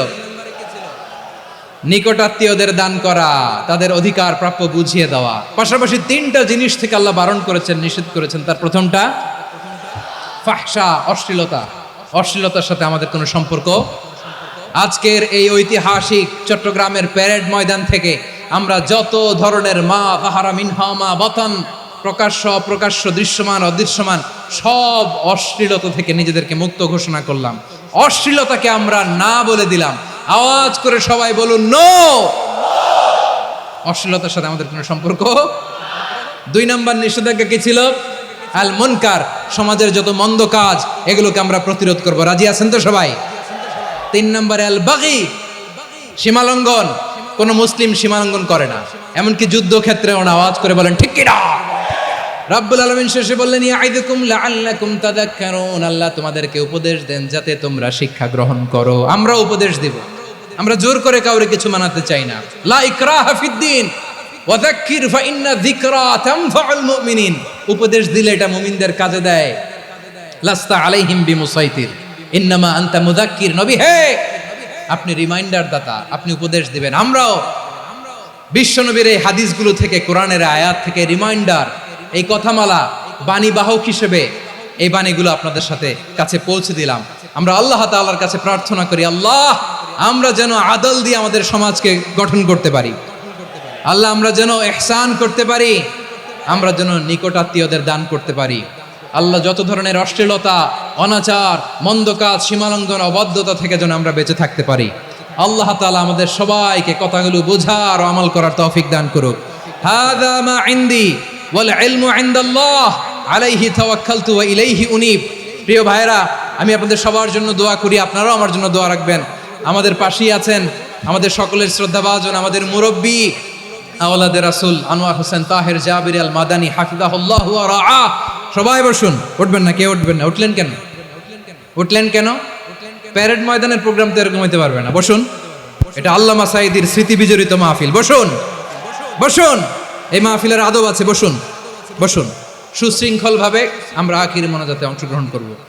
নিকটাত্মীয়দের দান করা, তাদের অধিকার প্রাপ্য বুঝিয়ে দেওয়া। পাশাপাশি তিনটা জিনিস থেকে আল্লাহ বারণ করেছেন, নিষেধ করেছেন। তার প্রথমটা ফাহশা, অশ্লীলতা। অশ্লীলতার সাথে আমাদের কোনো সম্পর্ক। আজকের এই ঐতিহাসিক চট্টগ্রামের প্যারেড ময়দান থেকে আমরা যত ধরনের মা ফাহারা মিনহা মা বাতান, প্রকাশ্য অপ্রকাশ্য, দৃশ্যমান অদৃশ্যমান, সব অশ্লীলতা থেকে নিজেদেরকে মুক্ত ঘোষণা করলাম। অশ্লীলতাকে আমরা না বলে দিলাম। আওয়াজ করে সবাই বলুন নো। অশ্লীলতার সাথে আমাদের কোনো সম্পর্ক। 2 নম্বর নিষেধাজ্ঞা কি ছিল? আল মুনকার, সমাজের যত মন্দ কাজ এগুলোকে আমরা প্রতিরোধ করব। রাজি আছেন তো সবাই? 3 নম্বরে আল বাগি, সীমালঙ্ঘন। কোন মুসলিম সীমালঙ্ঘন করে না, এমনকি যুদ্ধক্ষেত্রে ওনা আওয়াজ করে বলেন ঠিক কি না। রাব্বুল আলামিন শেষে বললেন ইয়াইদুকুম লাআল্লাকুম তাযাক্কারুন, আল্লাহ তোমাদেরকে উপদেশ দেন যাতে তোমরা শিক্ষা গ্রহণ করো। আমরা উপদেশ দেব, আমরা জোর করে কাউরে কিছু মানাতে চাই না। লা ইকরাহা ফিদ্দিন ওয়া যাক্কির ফা ইন্না যিকরা তানফাউল মুমিনিন। উপদেশ দিলে এটা মুমিনদের কাজে দেয়। লাস্তা আলাইহিম বিমুসাইতির ইন্নামা আনতা মুযাক্কির। নবী হে, আপনি রিমাইন্ডার দাতা, আপনি উপদেশ দিবেন। আমরাও বিশ্বনবীর এই হাদিসগুলো থেকে, কোরআনের আয়াত থেকে রিমাইন্ডার, এই কথামালা বাণীবাহক হিসেবে এই বাণীগুলো আপনাদের সাথে কাছে পৌঁছে দিলাম। আমরা আল্লাহ তাআলার কাছে প্রার্থনা করি, আল্লাহ আমরা যেন আদল দিয়ে আমাদের সমাজকে গঠন করতে পারি। আল্লাহ আমরা যেন ইহসান করতে পারি, আমরা যেন নিকটাত্মীয়দের দান করতে পারি। আল্লাহ যত ধরনের অশ্লীলতা, অনাচার, মন্দ কাজ, সীমালঙ্ঘন, অবাধ্যতা থেকে যেন আমরা বেঁচে থাকতে পারি। আল্লাহ তাআলা আমাদের সবাইকে কথাগুলো বোঝার ও আমল করার তৌফিক দান করুক। হাযা মা ইনদি ওয়াল ইলমু ইনদাল্লাহ আলাইহি তাওয়াক্কালতু ওয়া ইলাইহি উনীব। প্রিয় ভাইরা, আমি আপনাদের সবার জন্য দোয়া করি, আপনারাও আমার জন্য দোয়া রাখবেন। আমাদের পাশেই আছেন আমাদের সকলের শ্রদ্ধাভাজন আমাদের মুরব্বী আওলাদে রাসূল আনোয়ার হোসেন তাহের জাবির আল মাদানী হাফিজাহুল্লাহ ওয়া রাআহ। সবাই বসুন। উঠবেন না, কেউ উঠবেন না। উঠলেন কেন? উঠলেন কেন? প্যারেড ময়দানের প্রোগ্রাম তো এরকম হইতে পারবে না। বসুন, এটা আল্লামা সাঈদীর স্মৃতি বিজড়িত মাহফিল। বসুন, বসুন, এই মাহফিলের আদব আছে। বসুন, বসুন। সুশৃঙ্খল ভাবে আমরা আখির মোনাজাতে অংশগ্রহণ করব।